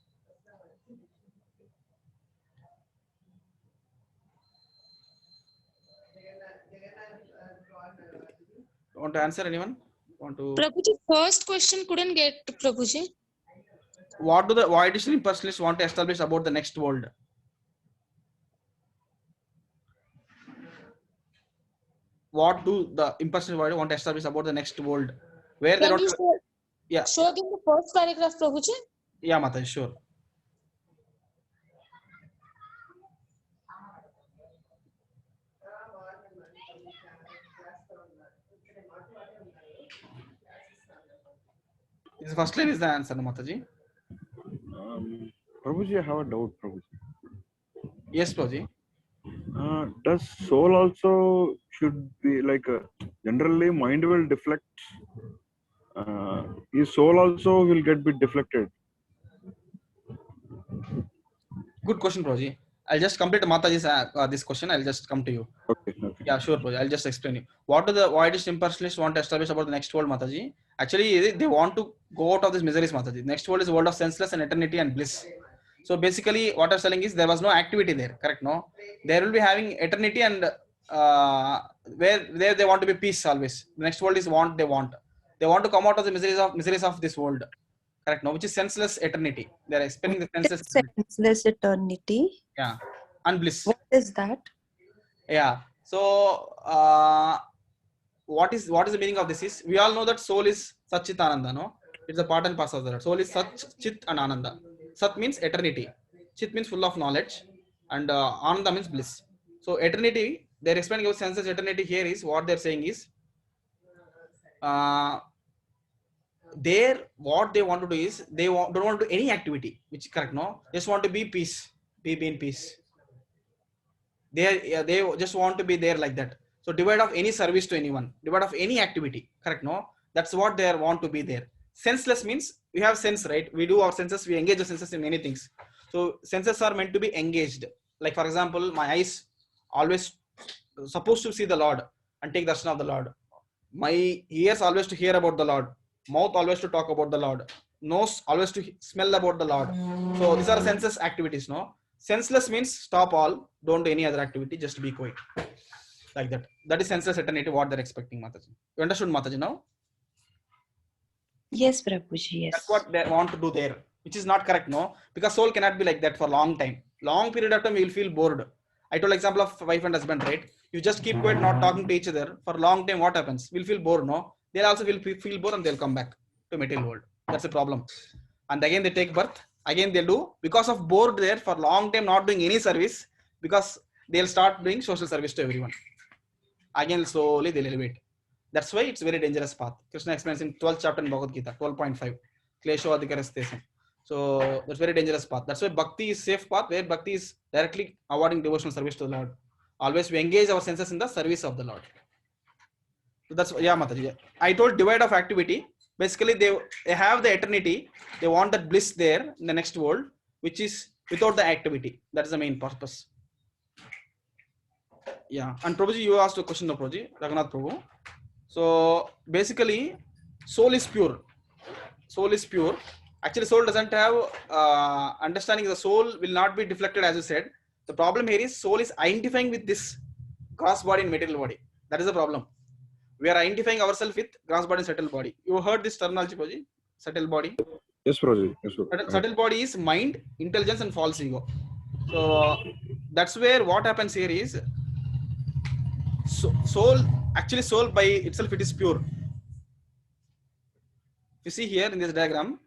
Want to answer, anyone? Want to? Prabhuji, first question couldn't get, Prabhuji. What do the Voidist impersonalists want to establish about the next world? What do the impersonalists want to establish about the next world? Where they don't. Yeah. Show again the first paragraph, Prabhuji. Yeah, Mata, sure. This first line is the answer, no, Mataji? Prabhuji, I have a doubt, Prabhuji. Yes, Prabhuji. Does soul also should be like generally mind will deflect? His soul also will get bit deflected. Good question, Prabhuji. I'll just complete Mataji's this question. I'll just come to you. Okay. Yeah, sure, Prabhuji. I'll just explain you. What do the Voidist impersonalists want to establish about the next world, Mataji? Actually, they want to go out of this miseries, Mataji. Next world is a world of senseless and eternity and bliss. So basically, what I'm telling is there was no activity there, correct? No, there will be having eternity and where they want to be peace always. The next world is want. They want to come out of the miseries of this world, correct? No, which is senseless eternity. They are explaining the senseless eternity. Yeah, and bliss. What is that? Yeah. So what is the meaning of this is we all know that soul is Sat Chit Ananda, no? It's a part and parcel of that. Soul is Sat Chit and Ananda. Sat means eternity. Chit means full of knowledge, and Ananda means bliss. So eternity, they're explaining about senseless eternity here is what they're saying is what they want to do is they don't want to do any activity, which is correct, no? Just want to be peace, be in peace. They just want to be there like that. So devoid of any service to anyone, devoid of any activity, correct? No, that's what they want to be there. Senseless means we have sense, right? We do our senses, we engage the senses in many things. So senses are meant to be engaged. Like for example, my eyes always supposed to see the Lord and take darshan of the Lord. My ears always to hear about the Lord. Mouth always to talk about the Lord. Nose always to smell about the Lord. So these are senses activities. No, senseless means stop all, don't do any other activity, just be quiet, like that. That is senseless eternity, what they're expecting, Mataji. You understood, Mataji, now? Yes, Prabhuji, yes. That's what they want to do there, which is not correct, no? Because soul cannot be like that for long time. Long period of time, you will feel bored. I told example of wife and husband, right? You just keep quiet, not talking to each other for a long time. What happens? We'll feel bored, no? They'll also will feel bored and they'll come back to material world. That's the problem. And again, they take birth. Again, they'll do, because of bored there for long time, not doing any service, because they'll start doing social service to everyone. Again, slowly they'll elevate. That's why it's very dangerous path. Krishna explains in 12th chapter in Bhagavad Gita, 12.5. Klesho adhikarastesam. So that's very dangerous path. That's why bhakti is safe path, where bhakti is directly awarding devotional service to the Lord. Always we engage our senses in the service of the Lord. So that's, yeah, Mataji. I told divide of activity. Basically, they have the eternity. They want that bliss there in the next world, which is without the activity. That is the main purpose. Yeah. And Prabhuji, you asked a question, no, Prabhuji, Raghunath Prabhu. So basically, soul is pure. Soul is pure. Actually, soul doesn't have understanding. The soul will not be deflected, as you said. The problem here is soul is identifying with this gross body and material body. That is the problem. We are identifying ourselves with gross body and subtle body. You heard this terminology, Prabhuji? Subtle body. Yes, Prabhuji. Yes, Prabhuji. Subtle body is mind, intelligence, and false ego. So that's where what happens here is, soul, actually soul by itself, it is pure. You see here in this diagram,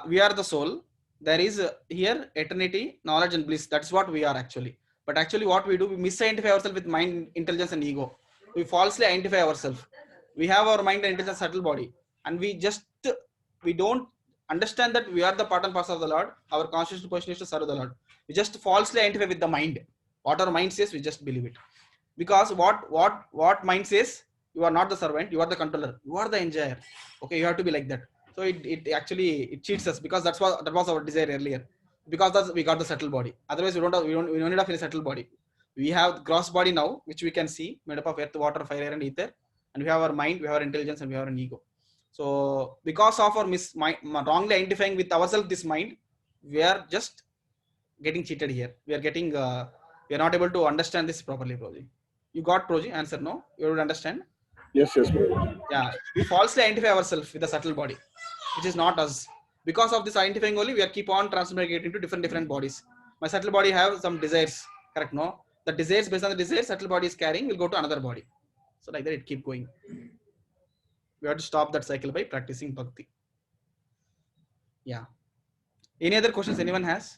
we are the soul. There is here eternity, knowledge, and bliss. That's what we are actually. But actually what we do, we misidentify ourselves with mind, intelligence, and ego. We falsely identify ourselves. We have our mind and intelligence, subtle body, and we don't understand that we are the part and parcel of the Lord. Our constitutional position is to serve the Lord. We just falsely identify with the mind. What our mind says, we just believe it. Because what mind says, you are not the servant, you are the controller, you are the enjoyer. Okay, you have to be like that. So it actually cheats us, because that was our desire earlier. Because we got the subtle body. Otherwise, we don't need of any subtle body. We have gross body now, which we can see, made up of earth, water, fire, air, and ether. And we have our mind, we have our intelligence, and we have an ego. So because of our wrongly identifying with ourselves this mind, we are just getting cheated here. We are getting we are not able to understand this properly, Prabhuji. You got, Prabhuji? Answer no? You would understand? Yes, Prabhuji. Yeah, we falsely identify ourselves with the subtle body, which is not us. Because of this identifying only, we are keep on transforming into different bodies. My subtle body have some desires, correct? No, the desires, based on the desires subtle body is carrying, will go to another body. So like that, it keep going. We have to stop that cycle by practicing bhakti. Yeah. Any other questions anyone has?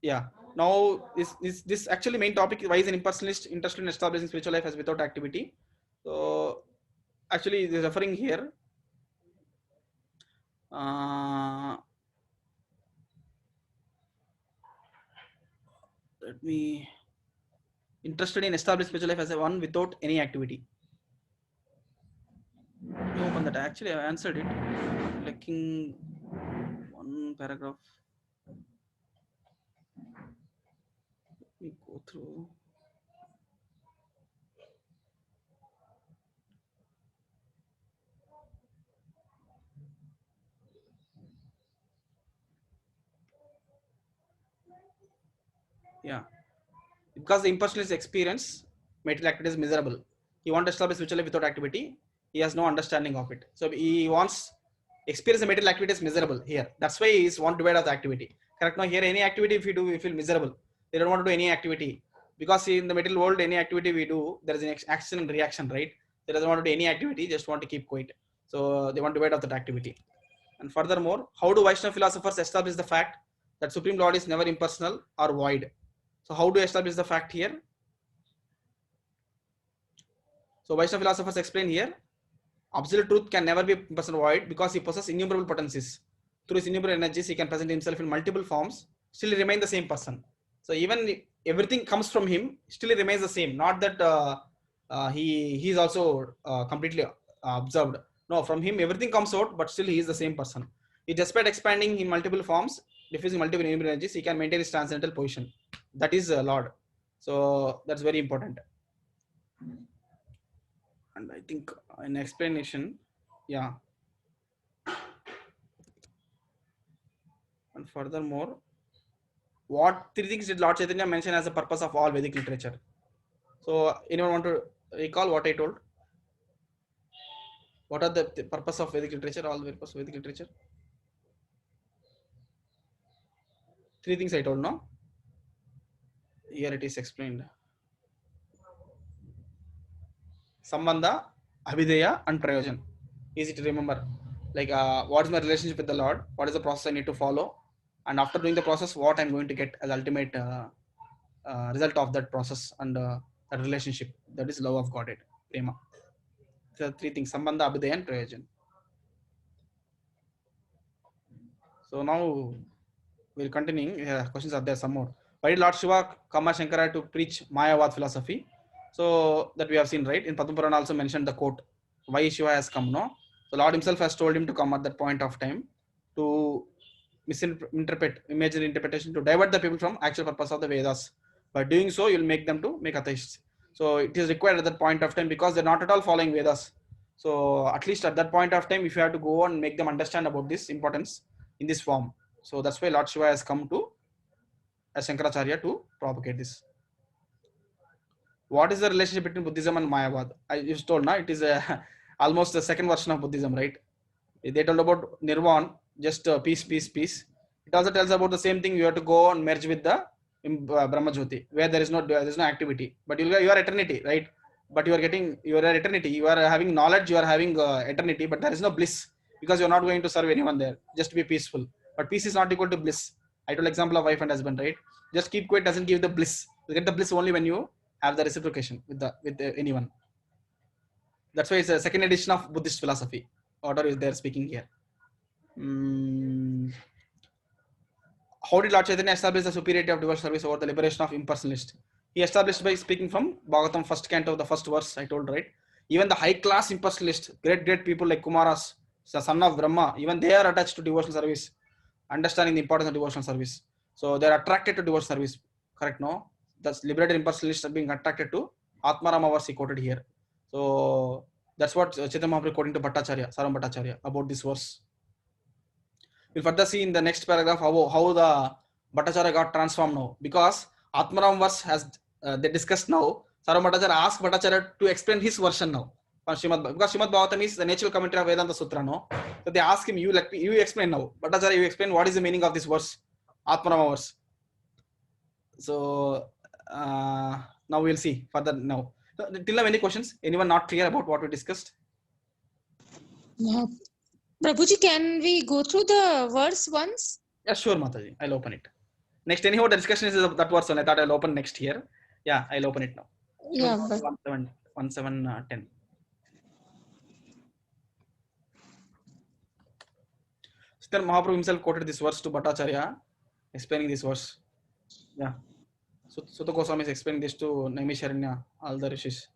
Yeah. Now this actually main topic, why is an impersonalist interested in establishing spiritual life as without activity? So actually, this is referring here. Let me interested in establishing spiritual life as a one without any activity. Let me open that. Actually, I answered it. Clicking one paragraph. Let me go through. Yeah, because the impersonalist experience material activity is miserable. He wants to establish spiritual life without activity. He has no understanding of it. So he wants experience the material activity is miserable here. That's why he wants to divide of the activity. Correct? Now here, any activity if we do, we feel miserable. They don't want to do any activity, because in the material world, any activity we do, there is an action and reaction, right? They doesn't want to do any activity, just want to keep quiet. So they want to divide of that activity. And furthermore, how do Vaishnava philosophers establish the fact that Supreme Lord is never impersonal or void? So how do you establish the fact here? So Vaishnava philosophers explain here, absolute truth can never be impersonal void, because he possesses innumerable potencies. Through his innumerable energies, he can present himself in multiple forms, still remain the same person. So even if everything comes from him, still he remains the same. Not that he is also completely observed. No, from him everything comes out, but still he is the same person. He, despite expanding in multiple forms, diffusing multiple energies, he can maintain his transcendental position. That is Lord. So that's very important. And I think an explanation, yeah. And furthermore, what three things did Lord Chaitanya mention as the purpose of all Vedic literature? So anyone want to recall what I told? What are the purpose of Vedic literature? All the purpose of Vedic literature. Three things I told, no? Here it is explained. Sambandha, Abhideya, and Prayojan. Easy to remember. Like what is my relationship with the Lord? What is the process I need to follow? And after doing the process, what I'm going to get as ultimate result of that process and that relationship. That is love of Godhead, Prema. The three things: Sambandha, Abhideya, and Prayojan. So now we'll continuing. Questions are there some more. Why did Lord Shiva come as Shankara to preach Mayavad philosophy? So that we have seen, right? In Padma Purana also mentioned the quote, why Shiva has come, no? So Lord himself has told him to come at that point of time to misinterpret, imaginary interpretation, to divert the people from actual purpose of the Vedas. By doing so, you'll make them to make atheists. So it is required at that point of time because they're not at all following Vedas. So at least at that point of time, if you have to go and make them understand about this importance in this form. So that's why Lord Shiva has come to as Shankaracharya to propagate this. What is the relationship between Buddhism and Mayavad? I just told now it is almost the second version of Buddhism, right? They told about Nirvana, just peace, peace, peace. It also tells about the same thing. You have to go and merge with the Brahma Jyoti, where there is no activity, but you are eternity, right? But you are getting your eternity. You are having knowledge. You are having eternity, but there is no bliss because you are not going to serve anyone there. Just to be peaceful. But peace is not equal to bliss. I told example of wife and husband, right? Just keep quiet doesn't give the bliss. You get the bliss only when you have the reciprocation with anyone. That's why it's a second edition of Buddhist philosophy. Order is there speaking here. How did Lord Chaitanya establish the superiority of devotional service over the liberation of impersonalist? He established by speaking from Bhagavatam first canto, the first verse I told, right? Even the high class impersonalist, great people like Kumaras, the son of Brahma, even they are attached to devotional service, understanding the importance of devotional service. So they are attracted to devotional service. Correct, no? That's liberated impersonalists are being attracted to Atmarama verse he quoted here. So that's what Chaitanya Mahaprabhu quoting to Bhattacharya, Saram Bhattacharya about this verse. We'll further see in the next paragraph how the Bhattacharya got transformed now. Because Atmaram verse has they discussed now. Saram Bhattacharya asked Bhattacharya to explain his version now. Because Srimad Bhagavatam is the natural commentary of Vedanta Sutra, no? So they ask him, you explain now. Bhattacharya, you explain what is the meaning of this verse, Atmarama verse. So now we'll see further now. Till now, any questions? Anyone not clear about what we discussed? Yeah. Prabhuji, can we go through the verse once? Yeah, sure, Mataji. I'll open it. Next, anyhow, the discussion is that verse, and I thought I'll open next here. Yeah, I'll open it now. Yeah. 1710. Chaitanya Mahaprabhu himself quoted this verse to Bhattacharya, explaining this verse. Yeah. Sutta Goswami is explaining this to Naimisharanya, all the rishis.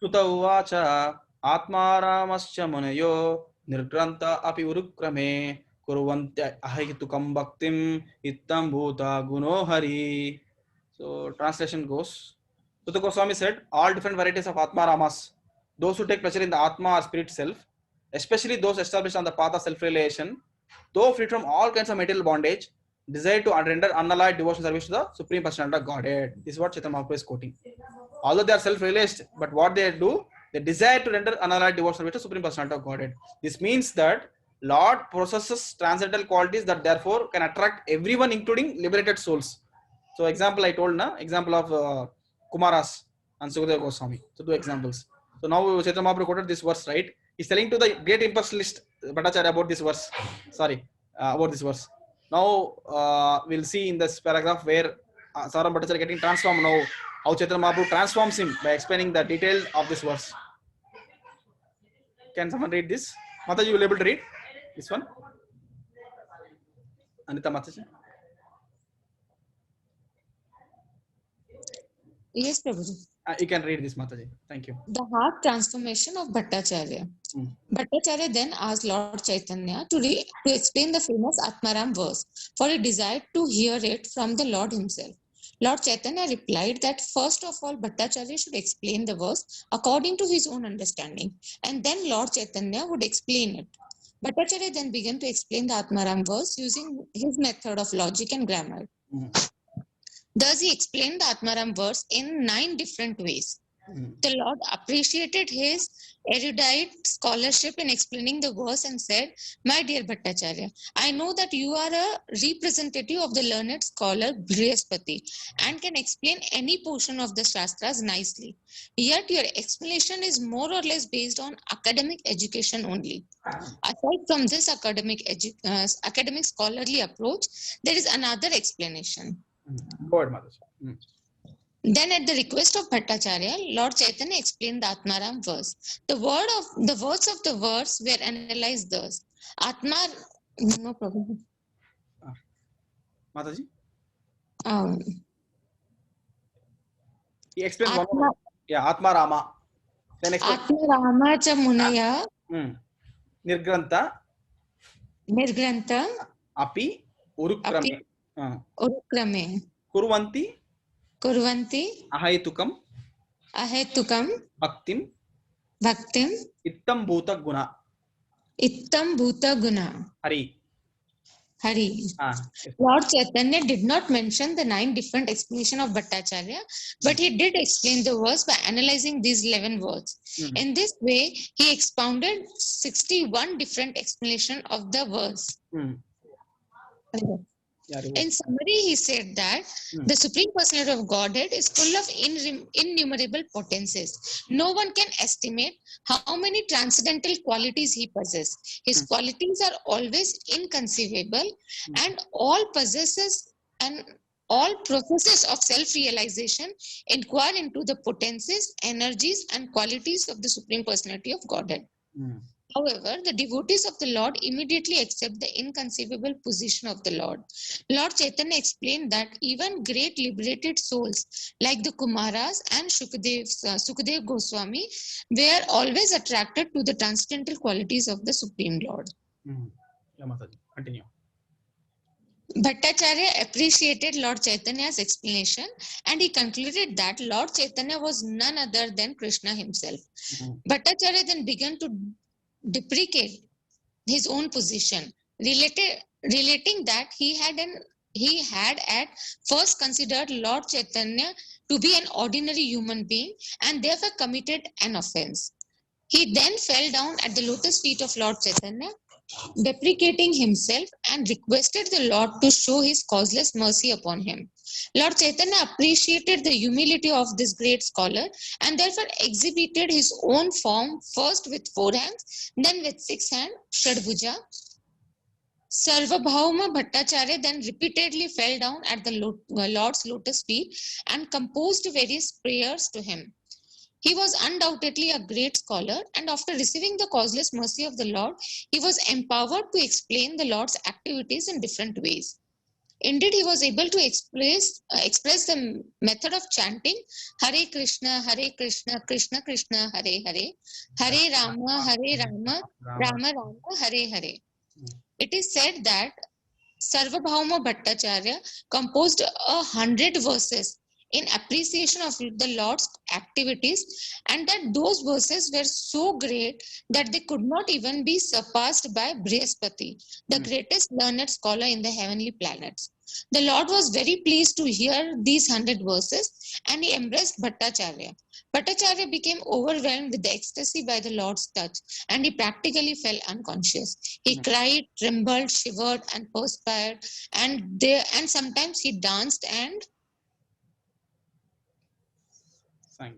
Sutta uvacha atmaramascha munayo nirgranta api urukrame kurvantya ahitukam bhaktim ittam bhuta guno hari. So translation goes, Sutta Goswami said, all different varieties of atmaramas, those who take pleasure in the atma or spirit self, especially those established on the path of self-realization, though freed from all kinds of material bondage, desire to render unalloyed devotional service to the Supreme Personality of Godhead. This is what Chaitanya Mahaprabhu is quoting. Although they are self-realized, but what they do, they desire to render unalloyed devotional service to Supreme Personality of Godhead. This means that Lord possesses transcendental qualities that therefore can attract everyone, including liberated souls. So example I told, example of Kumaras and Sukadeva Goswami. So two examples. So now Chaitanya Mahaprabhu quoted this verse, right? He's telling to the great impersonalist Bhattacharya about this verse. About this verse. Now we'll see in this paragraph where Saram Bhattacharya getting transformed now, how Chaitanya Mahaprabhu transforms him by explaining the details of this verse. Can someone read this? Mataji, you will able to read this one? Anita Mataji? Yes, Prabhuji. You can read this, Mataji. Thank you. The heart transformation of Bhattacharya. Bhattacharya then asked Lord Chaitanya to explain the famous Atmaram verse, for he desired to hear it from the Lord himself. Lord Chaitanya replied that first of all, Bhattacharya should explain the verse according to his own understanding, and then Lord Chaitanya would explain it. Bhattacharya then began to explain the Atmaram verse using his method of logic and grammar. Thus, he explained the Atmaram verse in 9 different ways. The Lord appreciated his erudite scholarship in explaining the verse and said, "My dear Bhattacharya, I know that you are a representative of the learned scholar Brihaspati and can explain any portion of the Shastras nicely. Yet your explanation is more or less based on academic education only. Aside from this academic scholarly approach, there is another explanation." Go ahead, Mataji. Then at the request of Bhattacharya, Lord Chaitanya explained the Atmaram verse. The words of the verse were analyzed thus. No problem. Mataji? Um, He explains one more. Yeah, Atma Rama. Then explain. Atmarama cha munaya Nirgranta nirgranta api urukrame. urukrame Kurvanti ahaitukam ahetukam bhaktim ittam bhuta guna. Hari. Lord Chaitanya did not mention the 9 different explanations of Bhattacharya, but he did explain the verse by analyzing these 11 words. In this way, he expounded 61 different explanations of the verse. In summary, he said that the Supreme Personality of Godhead is full of innumerable potencies. No one can estimate how many transcendental qualities he possesses. His qualities are always inconceivable, and all processes of self-realization inquire into the potencies, energies, and qualities of the Supreme Personality of Godhead. However, the devotees of the Lord immediately accept the inconceivable position of the Lord. Lord Chaitanya explained that even great liberated souls like the Kumaras and Sukadev Goswami were always attracted to the transcendental qualities of the Supreme Lord. Yeah, Mataji. Continue. Bhattacharya appreciated Lord Chaitanya's explanation and he concluded that Lord Chaitanya was none other than Krishna himself. Bhattacharya then began to deprecate his own position, relating that he had at first considered Lord Chaitanya to be an ordinary human being and therefore committed an offense. He then fell down at the lotus feet of Lord Chaitanya, deprecating himself, and requested the Lord to show his causeless mercy upon him. Lord Chaitanya appreciated the humility of this great scholar and therefore exhibited his own form first with 4 hands, then with 6 hands, Shadbhuja. Sarvabhauma Bhattacharya then repeatedly fell down at the Lord's lotus feet and composed various prayers to him. He was undoubtedly a great scholar, and after receiving the causeless mercy of the Lord, he was empowered to explain the Lord's activities in different ways. Indeed, he was able to express the method of chanting Hare Krishna, Krishna Krishna, Hare Hare, Hare Rama, Rama Rama, Hare Hare. It is said that Sarvabhauma Bhattacharya composed 100 verses in appreciation of the Lord's activities, and that those verses were so great that they could not even be surpassed by Brihaspati, the greatest learned scholar in the heavenly planets. The Lord was very pleased to hear these 100 verses and he embraced Bhattacharya. Bhattacharya became overwhelmed with the ecstasy by the Lord's touch and he practically fell unconscious. He cried, trembled, shivered and perspired, and sometimes he danced and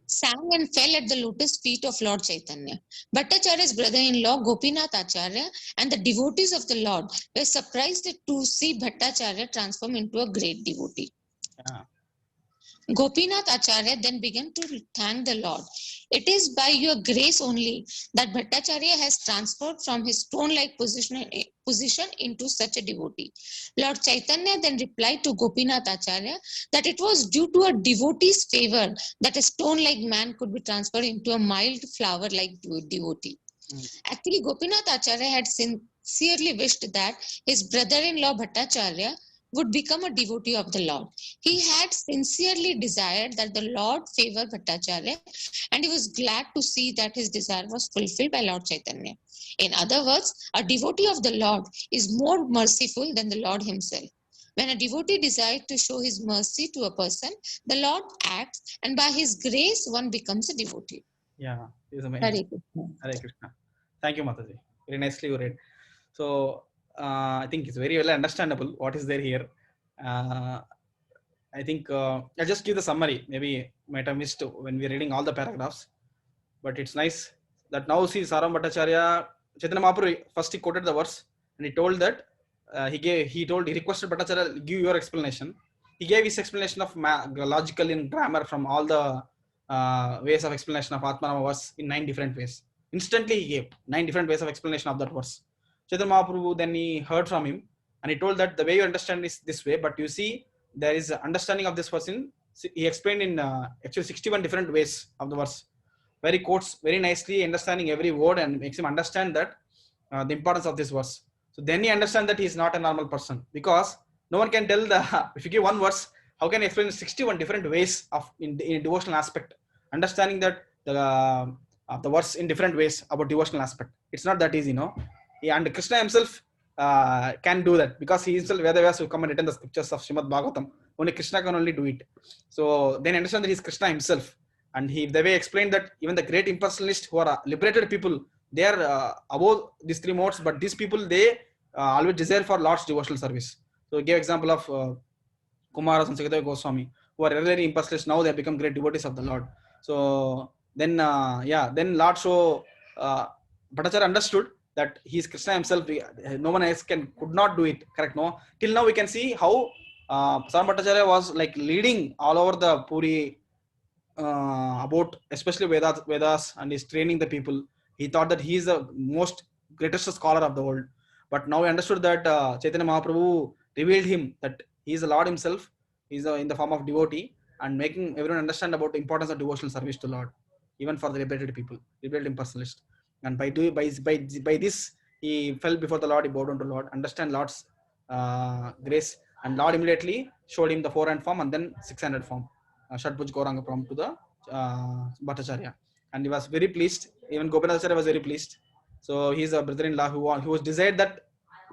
sang and fell at the lotus feet of Lord Chaitanya. Bhattacharya's brother-in-law Gopinath Acharya and the devotees of the Lord were surprised to see Bhattacharya transform into a great devotee. Gopinath Acharya then began to thank the Lord. It is by your grace only that Bhattacharya has transferred from his stone-like position into such a devotee. Lord Chaitanya then replied to Gopinath Acharya that it was due to a devotee's favor that a stone-like man could be transferred into a mild flower-like devotee. Actually, Gopinath Acharya had sincerely wished that his brother-in-law Bhattacharya would become a devotee of the Lord. He had sincerely desired that the Lord favor Bhattacharya, and he was glad to see that his desire was fulfilled by Lord Chaitanya. In other words, a devotee of the Lord is more merciful than the Lord himself. When a devotee desires to show his mercy to a person, the Lord acts, and by his grace, one becomes a devotee. Yeah, it's Hare amazing. Krishna. Hare Krishna. Thank you, Mataji. Very nicely you read. So I think it's very well understandable what is there here. I think I'll just give the summary. Maybe might have missed when we're reading all the paragraphs, but it's nice that now see Saram Bhattacharya, Chaitanya Mahaprabhu first he quoted the verse and he told that he requested Bhattacharya give your explanation. He gave his explanation of logical and grammar from all the ways of explanation of Atmanama verse in 9 different ways. Instantly he gave 9 different ways of explanation of that verse. Chaitanya Mahaprabhu then he heard from him and he told that the way you understand is this way, but you see there is understanding of this verse in, he explained in actually 61 different ways of the verse, where he quotes very nicely, understanding every word and makes him understand that the importance of this verse. So then he understands that he is not a normal person, because no one can tell the if you give one verse, how can you explain 61 different ways of in devotional aspect, understanding that the verse in different ways about devotional aspect. It's not that easy, no. And Krishna himself can do that, because he himself Vedavyas who come and written the scriptures of Srimad Bhagavatam. Only Krishna can only do it. So then understand that he is Krishna himself, and he the way explained that even the great impersonalists who are liberated people, they are above these 3 modes, but these people they always desire for Lord's devotional service. So he gave example of Kumaras and Sakadeva Goswami, who are earlier impersonalists, now they have become great devotees of the Lord. So then then Lord Bhattacharya understood that he is Krishna himself. No one else could not do it. Correct? No. Till now we can see how Saram Bhattacharya was like leading all over the Puri about especially Vedas, and is training the people. He thought that he is the most greatest scholar of the world. But now he understood that Chaitanya Mahaprabhu revealed him that he is the Lord himself. He is in the form of devotee, and making everyone understand about the importance of devotional service to Lord, even for the liberated people, liberated impersonalists. And by this, he fell before the Lord. He bowed down to Lord, understand Lord's grace, and Lord immediately showed him the 400 form and then 600 form, Shatbhuj Gauranga form to the Bhattacharya, and he was very pleased. Even Gopinath Acharya was very pleased. So he is a brother-in-law who was desired that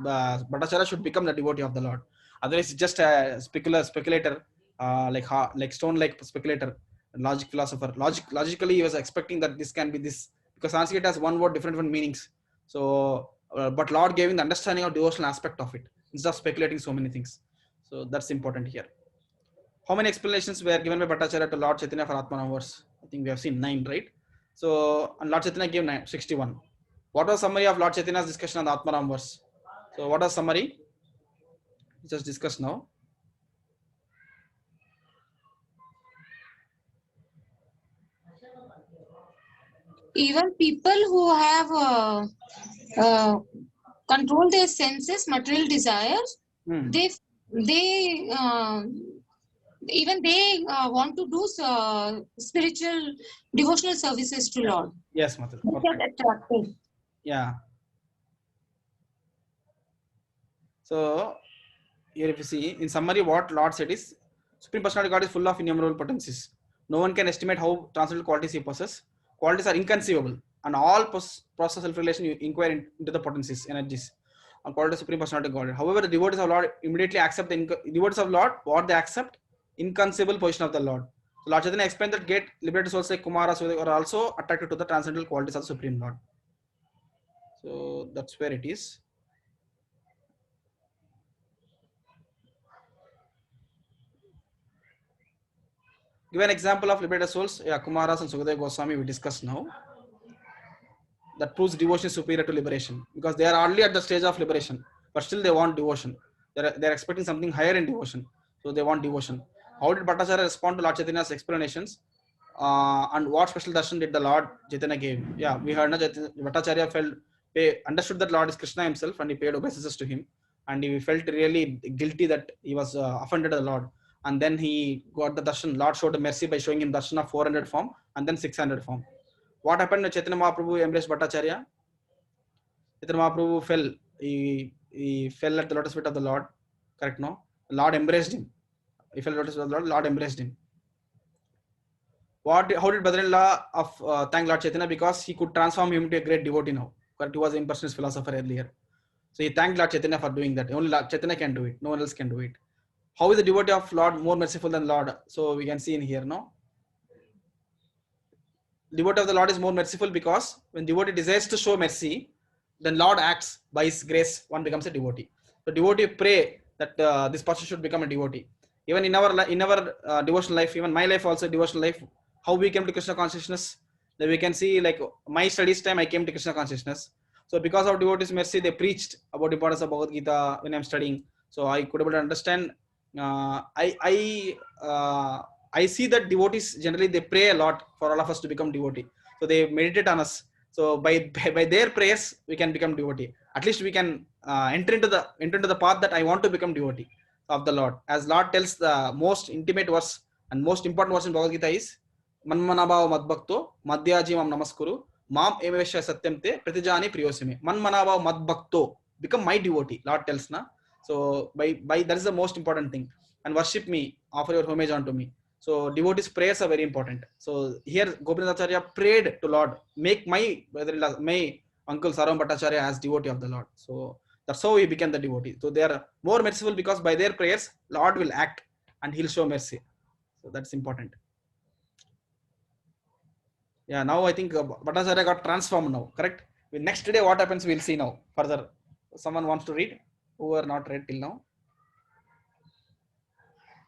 Bhattacharya should become the devotee of the Lord. Otherwise, just a speculator, like stone-like speculator, logic philosopher. Logically, he was expecting that this can be this, because Sanskrit has one word, different meanings. So, but Lord gave him the understanding of devotional aspect of it, instead of speculating so many things. So that's important here. How many explanations were given by Bhattacharya to Lord Chaitanya for Atmanam verse? I think we have seen 9, right? So, and Lord Chaitanya gave 61. What was summary of Lord Chaitanya's discussion on the Atmanam verse? So, what was summary? We just discussed now. Even people who have control their senses, material desires, they even they want to do spiritual devotional services to Lord. Yes, Mataji. They get attracted. Yeah. So here if you see, in summary, what Lord said is, Supreme Personality God is full of innumerable potencies. No one can estimate how transcendental qualities he possesses. Qualities are inconceivable, and all process self-relation you inquire into the potencies, energies, and qualities of Supreme Personality God. However, the devotees of Lord immediately accept the devotees of Lord, what they accept, inconceivable position of the Lord. So Lord Chaitanya explained that great liberated souls like Kumara are also attracted to the transcendental qualities of the Supreme Lord. So that's where it is. Give an example of liberated souls. Yeah, Kumaras and Sukadeva Goswami we discussed now. That proves devotion is superior to liberation, because they are already at the stage of liberation, but still they want devotion. They're expecting something higher in devotion, so they want devotion. How did Bhattacharya respond to Lord Chaitanya's explanations? And what special darshan did the Lord Chaitanya give? Yeah, we heard Bhattacharya understood that Lord is Krishna himself, and he paid obeisances to him, and he felt really guilty that he was offended the Lord, and then he got the darshan. Lord showed mercy by showing him darshan of 400 form and then 600 form. What happened when Chaitanya Mahaprabhu embraced Bhattacharya? Chaitanya Mahaprabhu fell. He fell at the lotus feet of the Lord. Correct, no? The Lord embraced him. He fell at the lotus feet of the Lord. Lord embraced him. How did Badrilla thank Lord Chaitanya? Because he could transform him into a great devotee now. Correct, he was an impersonalist philosopher earlier. So he thanked Lord Chaitanya for doing that. Only Lord Chaitanya can do it. No one else can do it. How is the devotee of Lord more merciful than Lord? So we can see in here, no? Devotee of the Lord is more merciful because when devotee desires to show mercy, then Lord acts by his grace, one becomes a devotee. So devotee pray that this person should become a devotee. Even in our devotional life, even my life also devotional life, how we came to Krishna consciousness, then we can see like my studies time I came to Krishna consciousness. So because of devotees mercy, they preached about the importance of Bhagavad Gita when I'm studying. So I could able to understand. I see that devotees generally they pray a lot for all of us to become devotee. So they meditate on us. So by their prayers we can become devotee. At least we can enter into the path that I want to become devotee of the Lord. As Lord tells, the most intimate verse and most important verse in Bhagavad Gita is Manmanabhava Madbhakto Madhyajimam Namaskuru Mam Emevesha Satyam Te Pratijani Priyosime. Manmanabhava Madbhakto, become my devotee, Lord tells na. So by that is the most important thing. And worship me, offer your homage unto me. So devotees' prayers are very important. So here Gopinathacharya prayed to Lord, make my uncle Sarvam Bhattacharya as devotee of the Lord. So that's how he became the devotee. So they are more merciful because by their prayers, Lord will act and he'll show mercy. So that's important. Yeah, now I think Bhattacharya got transformed now, correct? Next day, what happens, we'll see now further. Someone wants to read, who are not read till now.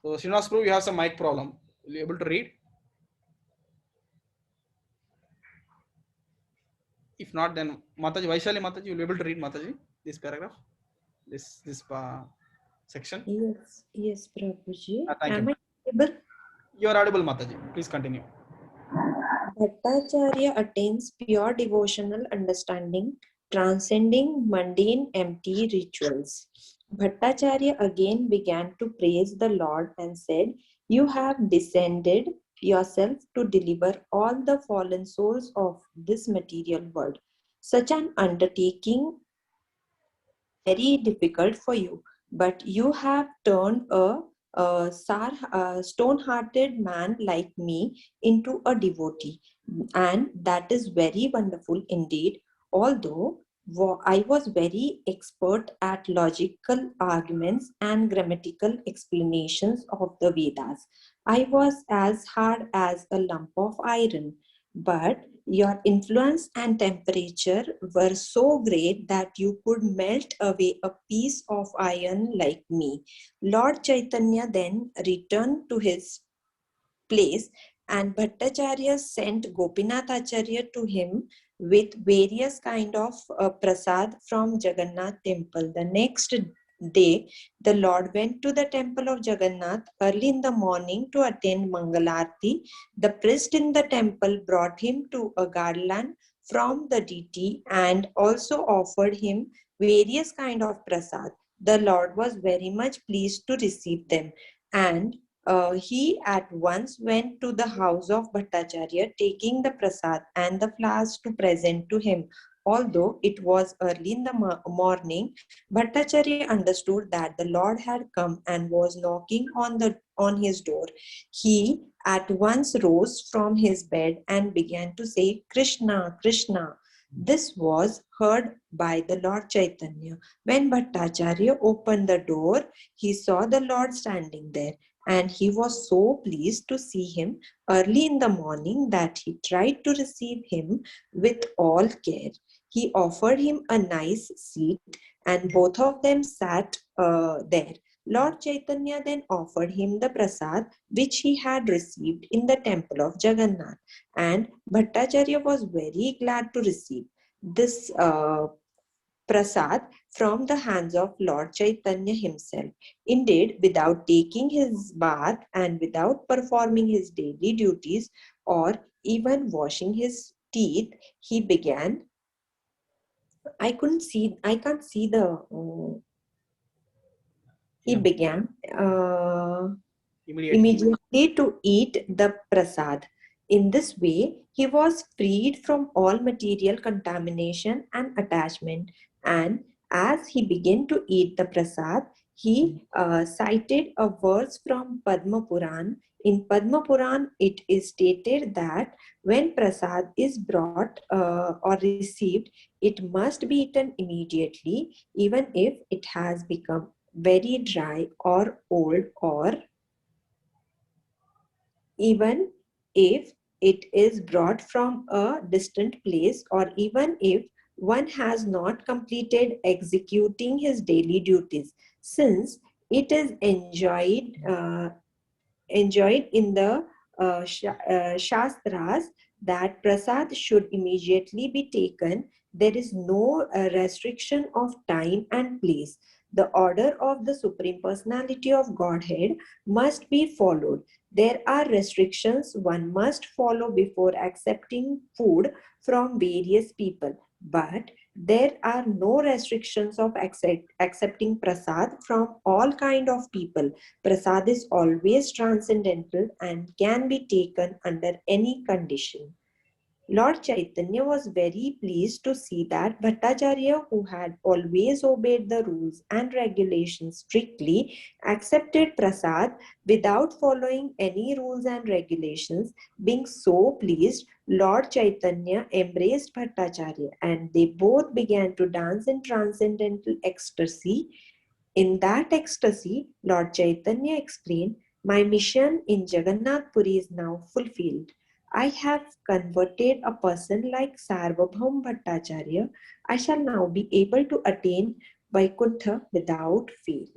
So Srinivas Prabhu, you have some mic problem. Will you be able to read? If not, then Mataji, Vaishali Mataji, you'll be able to read, Mataji, this paragraph, this section. Yes, Prabhuji. Thank Am you. I able? You are audible, Mataji. Please continue. Bhattacharya attains pure devotional understanding, transcending mundane empty rituals. Bhattacharya again began to praise the Lord and said, "You have descended yourself to deliver all the fallen souls of this material world. Such an undertaking very difficult for you, but you have turned a stone-hearted man like me into a devotee, and that is very wonderful indeed. Although I was very expert at logical arguments and grammatical explanations of the Vedas, I was as hard as a lump of iron. But your influence and temperature were so great that you could melt away a piece of iron like me." Lord Chaitanya then returned to his place, and Bhattacharya sent Gopinathacharya to him with various kind of prasad from Jagannath temple. The next day, the Lord went to the temple of Jagannath early in the morning to attend Mangalarti. The priest in the temple brought him to a garland from the deity and also offered him various kind of prasad. The Lord was very much pleased to receive them, and he at once went to the house of Bhattacharya, taking the prasad and the flowers to present to him. Although it was early in the morning, Bhattacharya understood that the Lord had come and was knocking on his door. He at once rose from his bed and began to say, "Krishna, Krishna." This was heard by the Lord Chaitanya. When Bhattacharya opened the door, he saw the Lord standing there, and he was so pleased to see him early in the morning that he tried to receive him with all care. He offered him a nice seat, and both of them sat there. Lord Chaitanya then offered him the prasad which he had received in the temple of Jagannath, and Bhattacharya was very glad to receive this prasad from the hands of Lord Chaitanya himself. Indeed, without taking his bath and without performing his daily duties or even washing his teeth, he began. I can't see the. He Yeah. began Immediately. immediately to eat the prasad. In this way, he was freed from all material contamination and attachment. And as he began to eat the prasad, he cited a verse from Padma Puran. In Padma Puran, it is stated that when prasad is brought or received, it must be eaten immediately, even if it has become very dry or old, or even if it is brought from a distant place, or even if one has not completed executing his daily duties, since it is enjoyed in the Shastras that prasad should immediately be taken. There is no restriction of time and place. The order of the Supreme Personality of Godhead must be followed. There are restrictions one must follow before accepting food from various people, but there are no restrictions of accepting prasad from all kind of people. Prasad is always transcendental and can be taken under any condition. Lord Chaitanya was very pleased to see that Bhattacharya, who had always obeyed the rules and regulations strictly, accepted prasad without following any rules and regulations. Being so pleased, Lord Chaitanya embraced Bhattacharya and they both began to dance in transcendental ecstasy. In that ecstasy, Lord Chaitanya explained, "My mission in Jagannath Puri is now fulfilled. I have converted a person like Sarvabhaum Bhattacharya. I shall now be able to attain Vaikuntha without fail."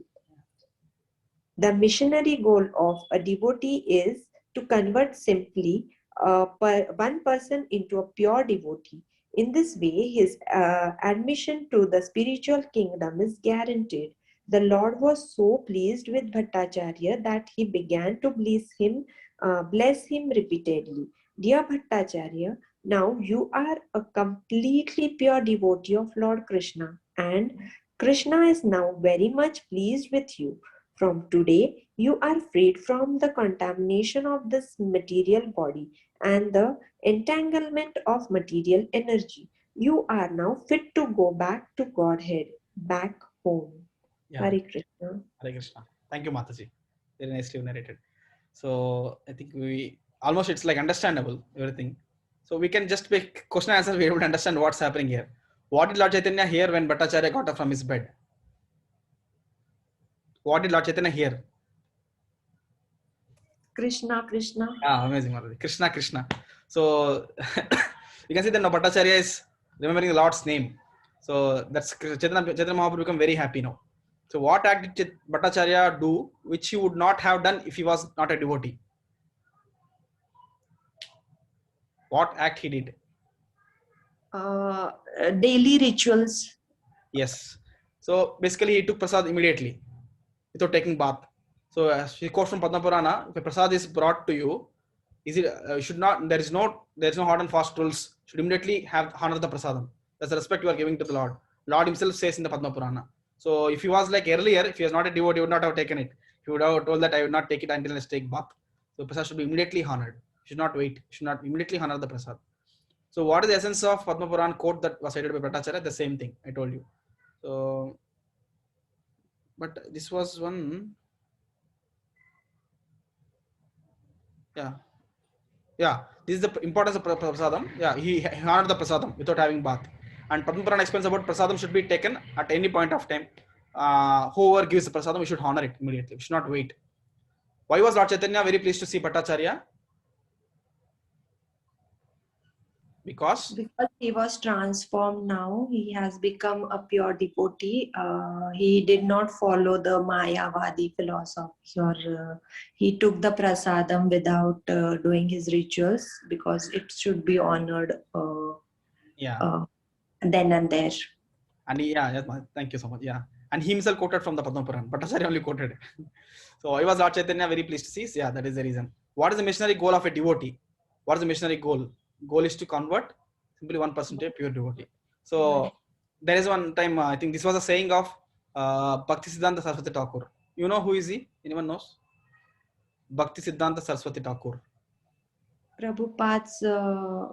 The missionary goal of a devotee is to convert simply one person into a pure devotee. In this way, his admission to the spiritual kingdom is guaranteed. The Lord was so pleased with Bhattacharya that he began to bless him repeatedly. "Dear Bhattacharya, now you are a completely pure devotee of Lord Krishna, and Krishna is now very much pleased with you. From today, you are freed from the contamination of this material body and the entanglement of material energy. You are now fit to go back to Godhead, back home." Yeah. Hare Krishna. Hare Krishna. Thank you, Mataji. Very nicely narrated. So I think we almost, it's like understandable everything. So we can just pick question and answer. We are able to understand what's happening here. What did Lord Chaitanya hear when Bhattacharya got up from his bed? What did Lord Chaitanya hear? Krishna, Krishna. Ah, amazing, Mataji. Krishna, Krishna. So you can see that now Bhattacharya is remembering the Lord's name. So that's Chaitanya Mahaprabhu become very happy now. So what act did Bhattacharya do which he would not have done if he was not a devotee? What act he did? Daily rituals. Yes. So basically he took prasad immediately without taking bath. So as he quotes from Padma Purana, if a prasad is brought to you, is it should not, there is no hard and fast rules, should immediately have honor the prasadam. That's the respect you are giving to the Lord. Lord himself says in the Padma Purana. So if he was like earlier, if he was not a devotee, he would not have taken it. He would have told that I would not take it until I take bath. So prasad should be immediately honored. Should not wait. Should not immediately honor the prasad. So what is the essence of Padma Puran quote that was cited by Bhattacharya? The same thing I told you. So, but this was one. Yeah. Yeah, this is the importance of prasadam. Yeah, he honored the prasadam without having bath. And Padma Purana explains about prasadam should be taken at any point of time. Whoever gives the prasadam, we should honor it immediately. We should not wait. Why was Lord Chaitanya very pleased to see Bhattacharya? Because he was transformed now. He has become a pure devotee. He did not follow the Mayavadi philosophy, or he took the prasadam without doing his rituals, because it should be honored then and there. And thank you so much. Yeah, and he himself quoted from the Padma Puran. Bhattacharya only quoted. So I was Lord Chaitanya very pleased to see. So, yeah, that is the reason. What is the missionary goal of a devotee? What is the missionary goal? Goal is to convert simply 1% to a pure devotee. So there is one time, I think this was a saying of Bhakti Siddhanta Saraswati Thakur. You know who is he? Anyone knows? Bhakti Siddhanta Saraswati Thakur. Prabhupada's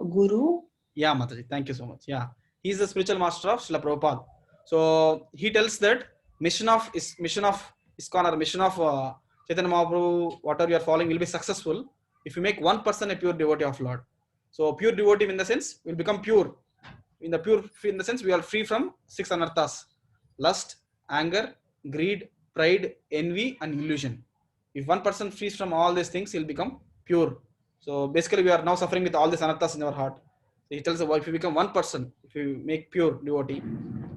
guru. Yeah, Mataji, thank you so much. Yeah, he is the spiritual master of Srila Prabhupada. So he tells that mission of ISKCON or mission of Chaitanya Mahaprabhu, whatever you are following, will be successful if you make 1% a pure devotee of Lord. So pure devotee in the sense will become pure. In the sense we are free from 6 anarthas: lust, anger, greed, pride, envy, and illusion. If 1% frees from all these things, he'll become pure. So basically we are now suffering with all these anarthas in our heart. So he tells us, if you become 1%, if you make pure devotee,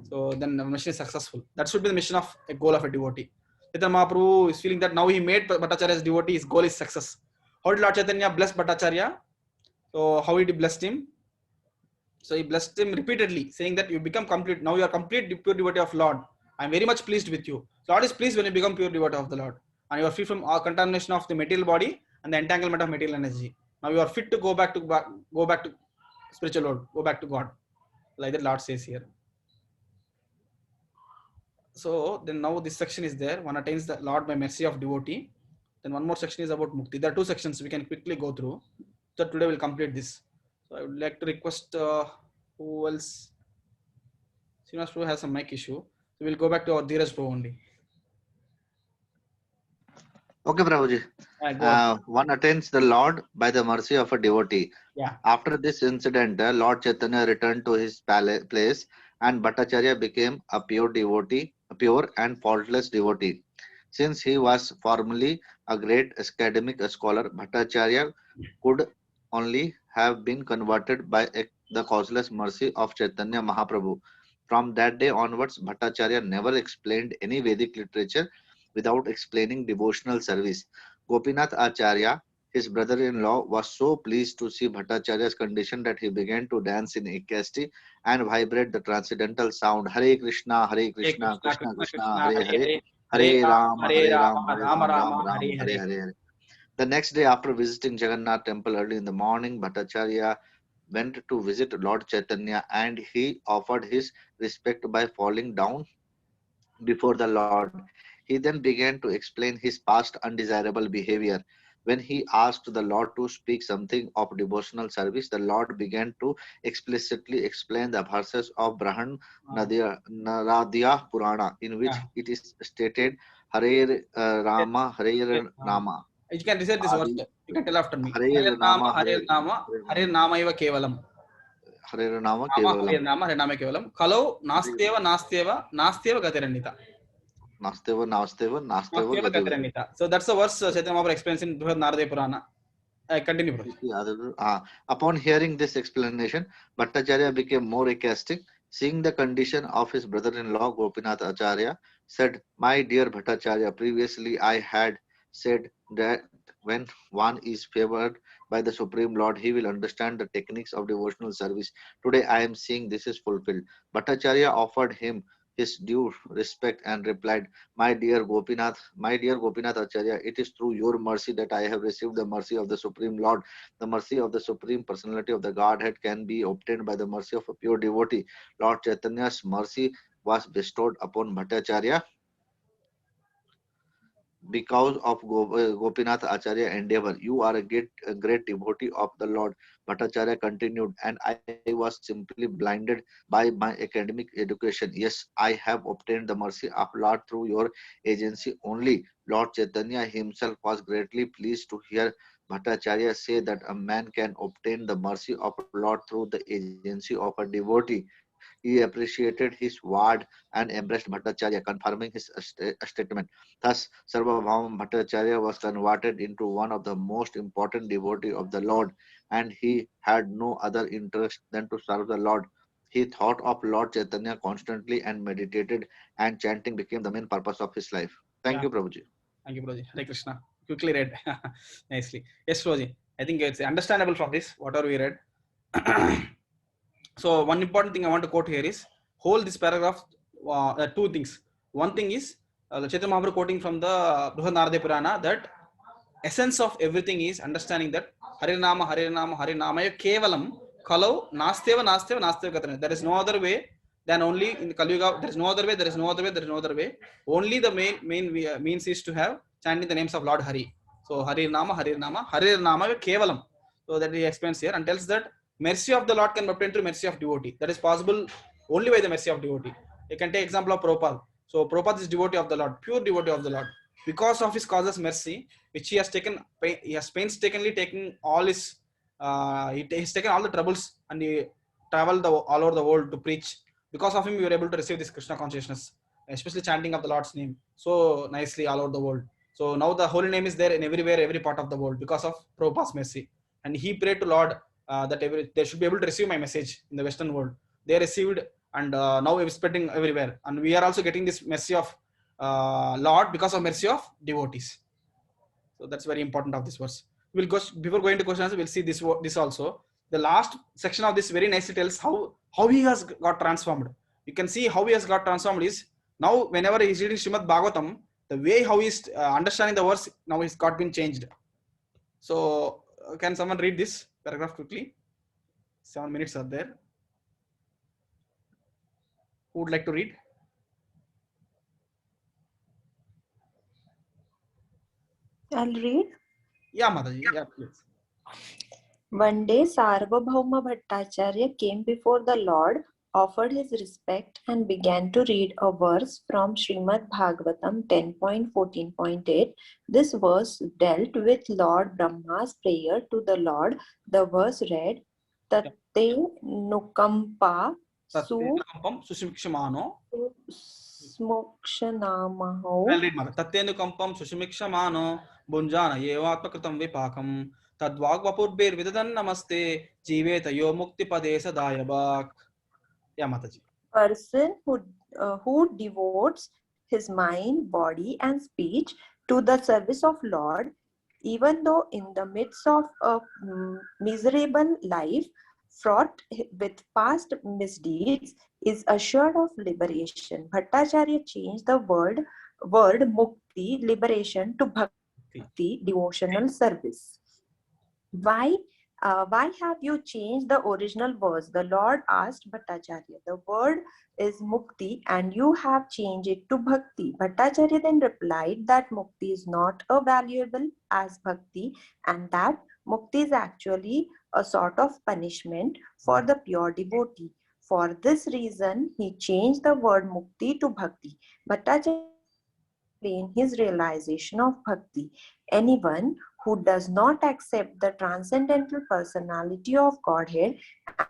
so then the mission is successful. That should be the mission of a goal of a devotee. Chaitanya Mahaprabhu is feeling that now he made Bhattacharya's devotee, his goal is success. How did Lord Chaitanya bless Bhattacharya? So how did he bless him? So he blessed him repeatedly, saying that you become complete. Now you are complete pure devotee of Lord. I am very much pleased with you. Lord is pleased when you become pure devotee of the Lord, and you are free from all contamination of the material body and the entanglement of material energy. Now you are fit to go back to spiritual world, go back to God, like the Lord says here. So then now this section is there. One attains the Lord by mercy of devotee. Then one more section is about mukti. There are 2 sections we can quickly go through. So today we'll complete this. So I would like to request who else? Srinivas Prabhu has some mic issue. So we'll go back to our Dheeraj Prabhu only. Okay, Prabhuji. One attains the Lord by the mercy of a devotee. Yeah. After this incident, Lord Chaitanya returned to his place, and Bhattacharya became a pure and faultless devotee. Since he was formerly a great academic scholar, Bhattacharya could only have been converted by the causeless mercy of Chaitanya Mahaprabhu. From that day onwards, Bhattacharya never explained any Vedic literature without explaining devotional service. Gopinath Acharya, his brother-in-law, was so pleased to see Bhattacharya's condition that he began to dance in ecstasy and vibrate the transcendental sound Hare Krishna, Krishna Krishna, Hare Hare, Hare Rama, Rama Rama, Hare Hare. The next day, after visiting Jagannath temple early in the morning, Bhattacharya went to visit Lord Chaitanya, and he offered his respect by falling down before the Lord. He then began to explain his past undesirable behavior. When he asked the Lord to speak something of devotional service, the Lord began to explicitly explain the verses of Brahan Naradya Purana, in which it is stated Hare Rama, Hare Rama. You can recite this verse. You can tell after me. Hare Rama, Hare Nama Eva Kevalam. Hare Rama Kevalam. Hare Nama Kevalam. Kalau Nasteva Gatirannita. Nasteva Gatirannita. So that's the verse Chaitanya Mahaprabhu explains in Brihad Naradya Purana. Continue, bro. Upon hearing this explanation, Bhattacharya became more ecstatic. Seeing the condition of his brother-in-law, Gopinath Acharya said, "My dear Bhattacharya, previously I had said that when one is favored by the Supreme Lord, he will understand the techniques of devotional service. Today I am seeing this is fulfilled." Bhattacharya offered him his due respect and replied, my dear Gopinath Acharya, it is through your mercy that I have received the mercy of the Supreme Lord. The mercy of the Supreme Personality of the Godhead can be obtained by the mercy of a pure devotee. Lord Chaitanya's mercy was bestowed upon Bhattacharya because of Gopinath Acharya endeavor. You are a great devotee of the Lord, Bhattacharya continued, and I was simply blinded by my academic education. Yes, I have obtained the mercy of Lord through your agency only. Lord Chaitanya himself was greatly pleased to hear Bhattacharya say that a man can obtain the mercy of Lord through the agency of a devotee. He appreciated his word and embraced Bhattacharya, confirming his statement. Thus, Sarvabhauma Bhattacharya was converted into one of the most important devotees of the Lord, and he had no other interest than to serve the Lord. He thought of Lord Chaitanya constantly and meditated, and chanting became the main purpose of his life. Thank you, Prabhuji. Thank you, Prabhuji. Hare Krishna. Quickly read. Nicely. Yes, Prabhuji. I think it's understandable from this, whatever we read. So one important thing I want to quote here is whole this paragraph, two things. One thing is Chaitanya Mahaprabhu quoting from the Brihad Narada Purana that essence of everything is understanding that Harinama, Harinama, Harinamaya Kevalam Kalau Nasteva, Nasteva, Nasteva Katana. There is no other way than only in the Kali Yuga. There is no other way, there is no other way, there is no other way. Only the main means is to have chanting the names of Lord Hari. So Harinama, Harinama, Harinama Kevalam. So that he explains here and tells that mercy of the Lord can be obtained through mercy of devotee. That is possible only by the mercy of devotee. You can take example of Prabhupada. So Prabhupada is devotee of the Lord, pure devotee of the Lord. Because of his causeless mercy, which he has painstakingly taken all his, he has taken all the troubles and he traveled all over the world to preach. Because of him, we were able to receive this Krishna consciousness, especially chanting of the Lord's name so nicely all over the world. So now the holy name is there in everywhere, every part of the world because of Prabhupada's mercy. And he prayed to Lord that they should be able to receive my message in the Western world. They received, and now it is spreading everywhere. And we are also getting this mercy of Lord because of mercy of devotees. So that's very important of this verse. We'll go before going to questions. We'll see this also. The last section of this very nicely tells how he has got transformed. You can see how he has got transformed is now whenever he is reading Srimad Bhagavatam, the way how he is understanding the verse now has got been changed. So can someone read this paragraph quickly? 7 minutes are there. Who would like to read? I'll read. Yeah, Mataji. Yeah, please. One day, Sarvabhauma Bhattacharya came before the Lord, offered his respect, and began to read a verse from Srimad Bhagavatam 10.14.8. This verse dealt with Lord Brahma's prayer to the Lord. The verse read, Tate Nukampa Su Sushmikshamano. Smokshanamaho. I'll read Mata. Tattenukampam Sushmikshamano Bunjana Yevatmakritam Vipakam Tadvagvapudbir Vidadan Namaste Jiveta Yo Mukti Padesa Dayabak. Yeah, Mataji. Person who devotes his mind, body, and speech to the service of Lord, even though in the midst of a miserable life fraught with past misdeeds, is assured of liberation. Bhattacharya changed the word mukti, liberation, to bhakti, devotional service. Why have you changed the original verse? The Lord asked Bhattacharya. The word is mukti and you have changed it to bhakti. Bhattacharya then replied that mukti is not as valuable as bhakti and that mukti is actually a sort of punishment for the pure devotee. For this reason, he changed the word mukti to bhakti. Bhattacharya explained his realization of bhakti. Anyone who does not accept the transcendental personality of Godhead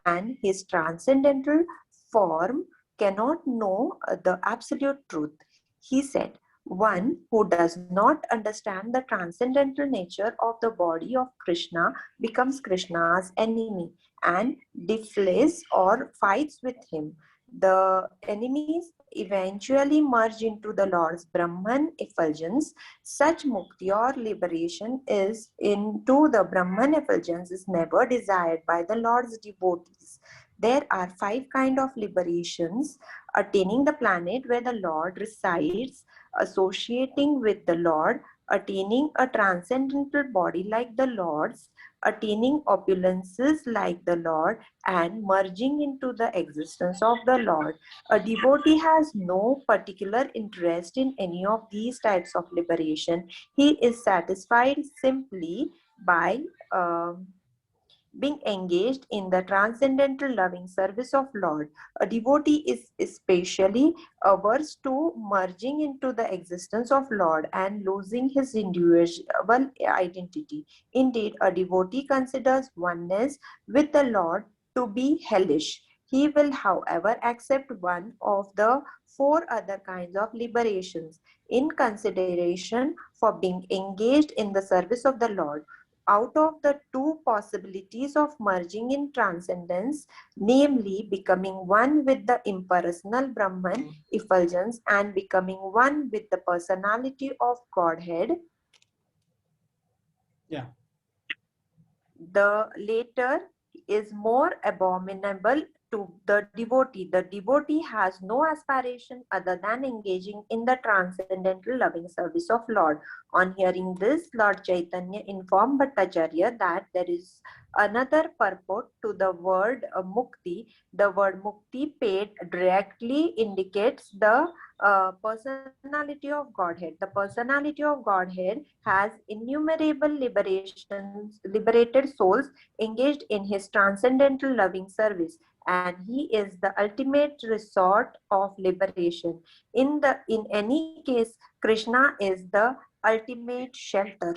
and his transcendental form cannot know the absolute truth. He said, one who does not understand the transcendental nature of the body of Krishna becomes Krishna's enemy and deflays or fights with him. The enemies eventually merge into the Lord's Brahman effulgence. Such mukti or liberation is into the Brahman effulgence is never desired by the Lord's devotees. There are 5 kinds of liberations: attaining the planet where the Lord resides, associating with the Lord, attaining a transcendental body like the Lord's, attaining opulences like the Lord, and merging into the existence of the Lord. A devotee has no particular interest in any of these types of liberation. He is satisfied simply by being engaged in the transcendental loving service of Lord. A devotee is especially averse to merging into the existence of Lord and losing his individual identity. Indeed, a devotee considers oneness with the Lord to be hellish. He will, however, accept one of the 4 other kinds of liberations in consideration for being engaged in the service of the Lord. Out of the 2 possibilities of merging in transcendence, namely becoming one with the impersonal Brahman effulgence and becoming one with the personality of Godhead, the latter is more abominable to the devotee. The devotee has no aspiration other than engaging in the transcendental loving service of Lord. On hearing this, Lord Chaitanya informed Bhattacharya that there is another purport to the word mukti. The word mukti paid directly indicates the personality of Godhead. The personality of Godhead has innumerable liberated souls engaged in his transcendental loving service, and he is the ultimate resort of liberation. In any case, Krishna is the ultimate shelter.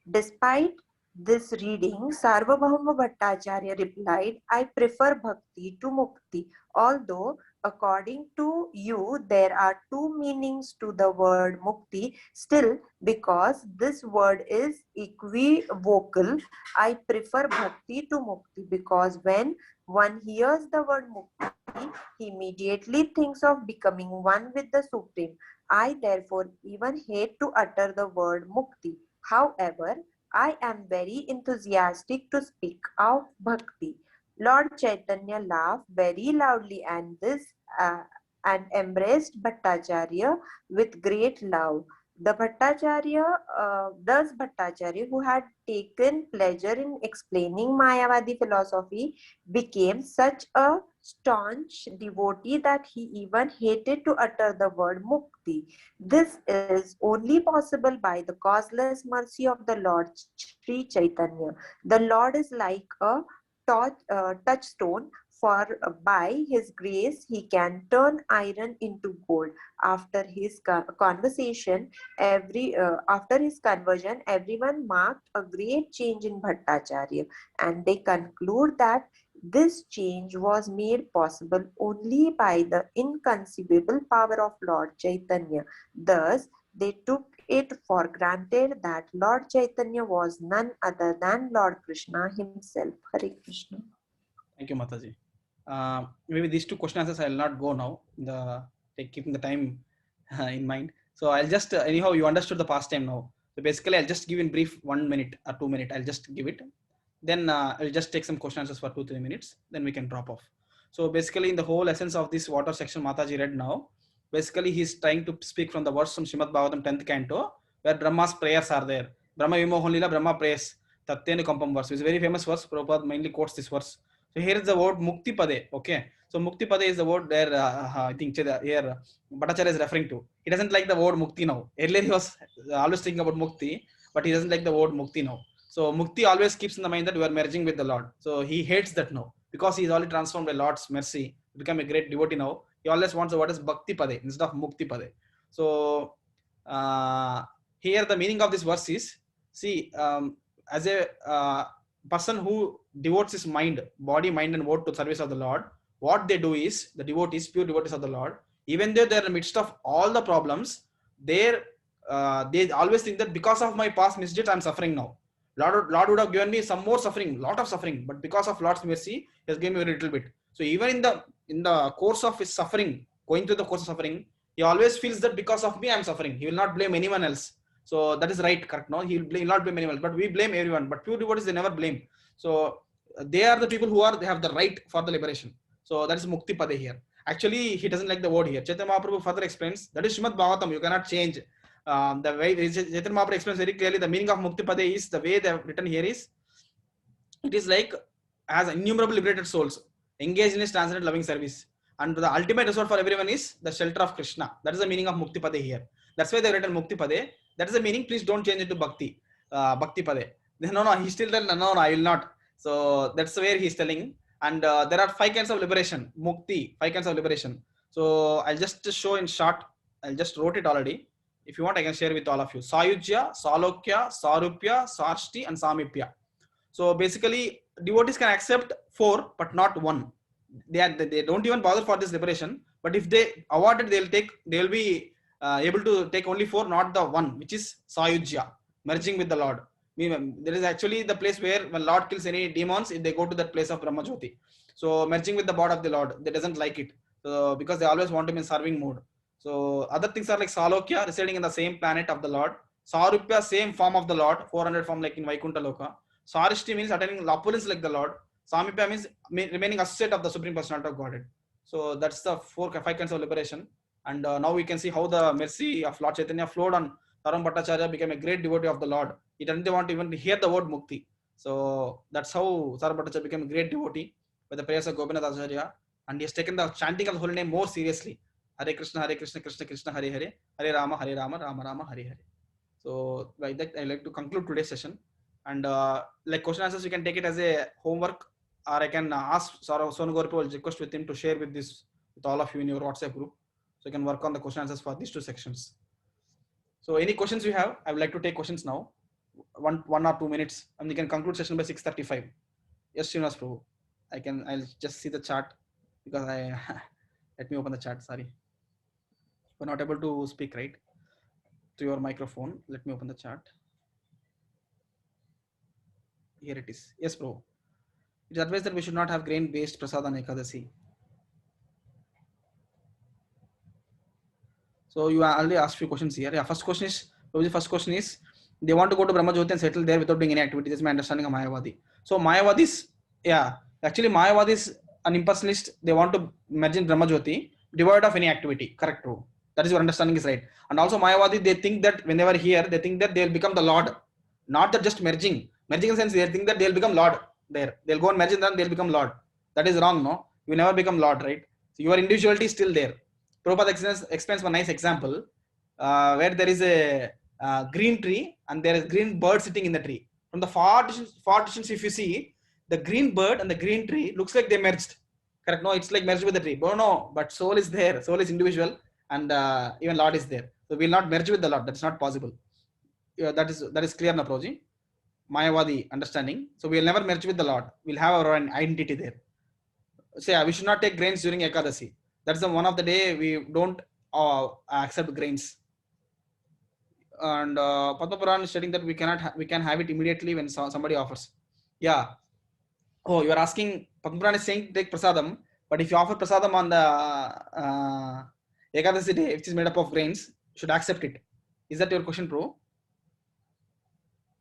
Despite this reading, Sarvabhauma Bhattacharya replied, I prefer bhakti to mukti, although according to you there are two meanings to the word mukti. Still, because this word is equivocal, I prefer bhakti to mukti, because when one hears the word mukti, he immediately thinks of becoming one with the Supreme. I therefore even hate to utter the word mukti. However, I am very enthusiastic to speak of bhakti. Lord Chaitanya laughed very loudly and embraced Bhattacharya with great love. Thus Bhattacharya, who had taken pleasure in explaining Mayavadi philosophy, became such a staunch devotee that he even hated to utter the word mukti. This is only possible by the causeless mercy of the Lord Sri Chaitanya. The Lord is like a touchstone, for by his grace he can turn iron into gold. After his after his conversion, everyone marked a great change in Bhattacharya, and they conclude that this change was made possible only by the inconceivable power of Lord Chaitanya. Thus, they took it for granted that Lord Chaitanya was none other than Lord Krishna himself. Hare Krishna. Thank you, Mataji. Maybe these two question answers I will not go now, keeping the time in mind. So I'll just, anyhow, you understood the past time now. So basically, I'll just give in brief 1 minute or 2 minutes. I'll just give it. Then I'll just take some question answers for 2-3 minutes. Then we can drop off. So basically, in the whole essence of this water section Mataji read now, basically he's trying to speak from the verse from Srimad Bhagavatam 10th canto, where Brahma's prayers are there. Brahma Vimohan Lila, Brahma prays. Tatyenu Kampam verse. It's a very famous verse. Prabhupada mainly quotes this verse. So here is the word Mukti Pade. Okay. So Mukti Pade is the word there. I think here Bhattacharya is referring to. He doesn't like the word Mukti now. Earlier he was always thinking about Mukti, but he doesn't like the word Mukti now. So Mukti always keeps in the mind that we are merging with the Lord. So he hates that now because he is already transformed by Lord's mercy to become a great devotee now. He always wants the word as Bhakti Pade instead of Mukti Pade. So here the meaning of this verse is, see, as a person who devotes his mind, body, mind and word to service of the Lord, what they do is, the devotees, pure devotees of the Lord, even though they are in the midst of all the problems, they always think that because of my past misdeeds, I am suffering now. Lord would have given me some more suffering, lot of suffering, but because of Lord's mercy, He has given me a little bit. So even in the course of his suffering, going through the course of suffering, he always feels that because of me, I am suffering. He will not blame anyone else. So that is right, correct? No, he will not blame anyone, but we blame everyone. But pure devotees, they never blame. So they are the people they have the right for the liberation. So that is Mukti Pade here. Actually, he doesn't like the word here. Chaitanya Mahaprabhu further explains, that is Srimad Bhagavatam, you cannot change. The way Chaitanya Mahaprabhu explains very clearly, the meaning of Mukti Pade is, the way they have written here is, it is like, as innumerable liberated souls engaged in his transcendent loving service. And the ultimate resort for everyone is the shelter of Krishna. That is the meaning of Mukti Pade here. That's why they have written Mukti Pade. That is the meaning. Please don't change it to Bhakti. Bhakti Pade. No, he's still telling, no, I will not. So that's where he's telling. And there are 5 kinds of liberation. Mukti, 5 kinds of liberation. So I'll just show in short. I'll just wrote it already. If you want, I can share with all of you. Sayujya, Salokya, Sarupya, Sarshti, and Samipya. So basically, devotees can accept 4, but not 1. They don't even bother for this liberation. But if they award it, they will be able to take only 4, not the 1, which is Sayujya, merging with the Lord. There is actually the place where when Lord kills any demons, they go to that place of Brahmajyoti. So merging with the body of the Lord, they doesn't like it. So because they always want him in serving mode. So other things are like Salokya, residing in the same planet of the Lord. Sarupya, same form of the Lord, 400 form like in Vaikuntha Loka. Sarishti means attaining opulence like the Lord. Samipya means remaining associate of the Supreme Personality of Godhead. So that's the five kinds of liberation. And now we can see how the mercy of Lord Chaitanya flowed on Taram Bhattacharya, became a great devotee of the Lord. He didn't want to even hear the word Mukti. So that's how Taram Bhattacharya became a great devotee by the prayers of Gopinath Acharya. And he has taken the chanting of the holy name more seriously. Hare Krishna, Krishna Krishna, Hare Hare, Hare Rama, Rama Rama, Hare Hare. So by that, I like to conclude today's session. And like question answers, you can take it as a homework, or I can ask Sonu Gorpal, will request with him to share with all of you in your WhatsApp group. So you can work on the question answers for these two sections. So any questions you have, I would like to take questions now. 1 or 2 minutes, and you can conclude session by 6:35. Yes, Srinivas Prabhu. I'll just see the chart because let me open the chat. Sorry, we're not able to speak right to your microphone. Let me open the chart. Here it is. Yes, Prabhu. It is advised that we should not have grain-based prasad on Ekadasi. So you already asked few questions here. Yeah, first question is they want to go to Brahma Jyoti and settle there without doing any activity. This is my understanding of Mayavadi. So Mayavadis, actually Mayavadis, an impersonalist, they want to merge in Brahma Jyoti devoid of any activity. Correct, true. That is your understanding is right. And also Mayavadi, they think that when they were here, they think that they'll become the Lord. Not that just merging. Merging in the sense they think that they'll become Lord there. They'll go and merge and then they'll become Lord. That is wrong, no? You never become Lord, right? So your individuality is still there. Prabhupada explains one nice example where there is a green tree and there is green bird sitting in the tree. From the far distance, if you see, the green bird and the green tree looks like they merged. Correct? No, it's like merged with the tree. No, but soul is there. Soul is individual, and even Lord is there. So we will not merge with the Lord. That's not possible. That is clear, Naproji. Mayavadi understanding. So we will never merge with the Lord. We'll have our own identity there. So we should not take grains during Ekadasi. That's the one of the day we don't accept grains. And Padma Puran is stating that we can have it immediately when somebody offers. Yeah. Oh, you are asking, Padma Puran is saying take prasadam, but if you offer prasadam on the Ekadasi day, which is made up of grains, you should accept it. Is that your question, Pro?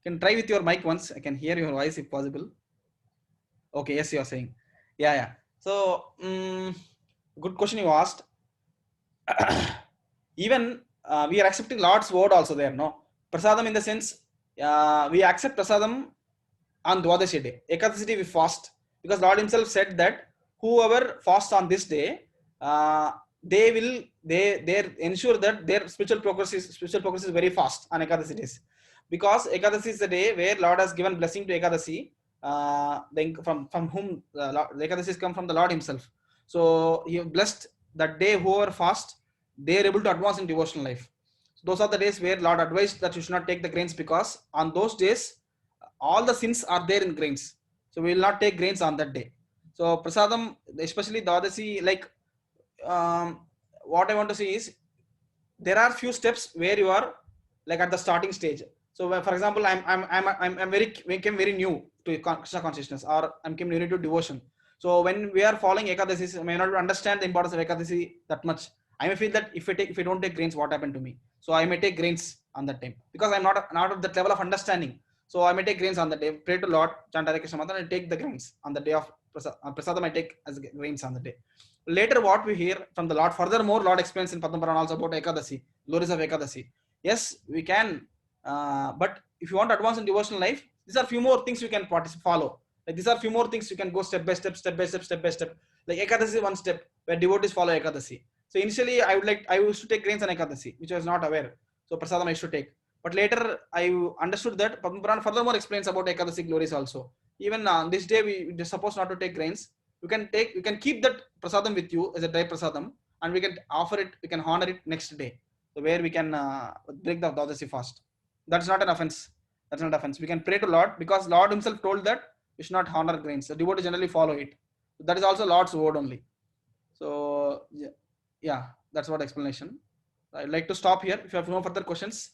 You can try with your mic once. I can hear your voice if possible. Okay, yes, you are saying. Yeah. So, good question you asked. Even we are accepting Lord's word also there, no? Prasadam in the sense, we accept prasadam on Dwadashi day. Ekadasi day we fast. Because Lord himself said that whoever fasts on this day, they ensure that their spiritual progress is very fast on Ekadasi days. Because Ekadasi is the day where Lord has given blessing to Ekadasi, from whom the Ekadasis come from the Lord himself. So he blessed that day whoever fast, they are able to advance in devotional life. So those are the days where Lord advised that you should not take the grains, because on those days all the sins are there in grains. So we will not take grains on that day. So prasadam, especially Dwadasi, like what I want to say is there are few steps where you are like at the starting stage. So for example, I'm very new to Krishna consciousness, or I'm new to devotion. So when we are following Ekadasi, I may not understand the importance of Ekadasi that much. I may feel that if I don't take grains, what happened to me? So I may take grains on that time because I'm not at that level of understanding. So I may take grains on the day, pray to Lord, chant Hare Krishna Mantra, and take the grains on the day of prasadam. I take as grains on the day. Later, what we hear from the Lord, furthermore, Lord explains in Padma Puran also about Ekadasi, glories of Ekadasi. Yes, we can, but if you want to advance in devotional life, these are few more things you can follow. Like these are few more things you can go step by step. Like Ekadasi is one step where devotees follow Ekadasi. So initially, I used to take grains on Ekadasi, which I was not aware. So prasadam I used to take. But later I understood that Padma Puran furthermore explains about Ekadasi glories also. Even on this day we are supposed not to take grains. You can keep that prasadam with you as a dry prasadam, and we can offer it, we can honor it next day. So where we can break the Dwadasi fast. That's not an offense. That's not an offense. We can pray to Lord because Lord himself told that we should not honor grains. The devotees generally follow it. So that is also Lord's word only. So yeah, that's what explanation. I'd like to stop here. If you have no further questions,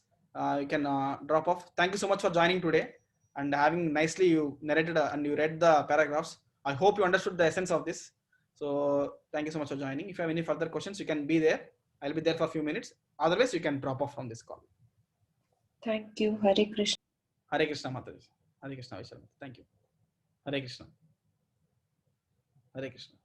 you can drop off. Thank you so much for joining today and having nicely you narrated and you read the paragraphs. I hope you understood the essence of this. So thank you so much for joining. If you have any further questions, you can be there. I'll be there for a few minutes. Otherwise, you can drop off from this call. Thank you. Hare Krishna. Hare Krishna Mataji. Hare Krishna Vaishnav. Thank you. Hare Krishna. Hare Krishna.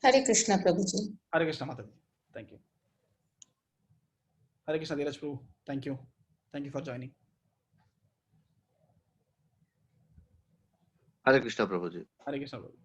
Hare Krishna, Prabhuji. Hare Krishna, Mataji. Thank you. Hare Krishna, Dheeraj Prabhu. Thank you. Thank you for joining. Hare Krishna, Prabhuji. Hare Krishna, Prabhu.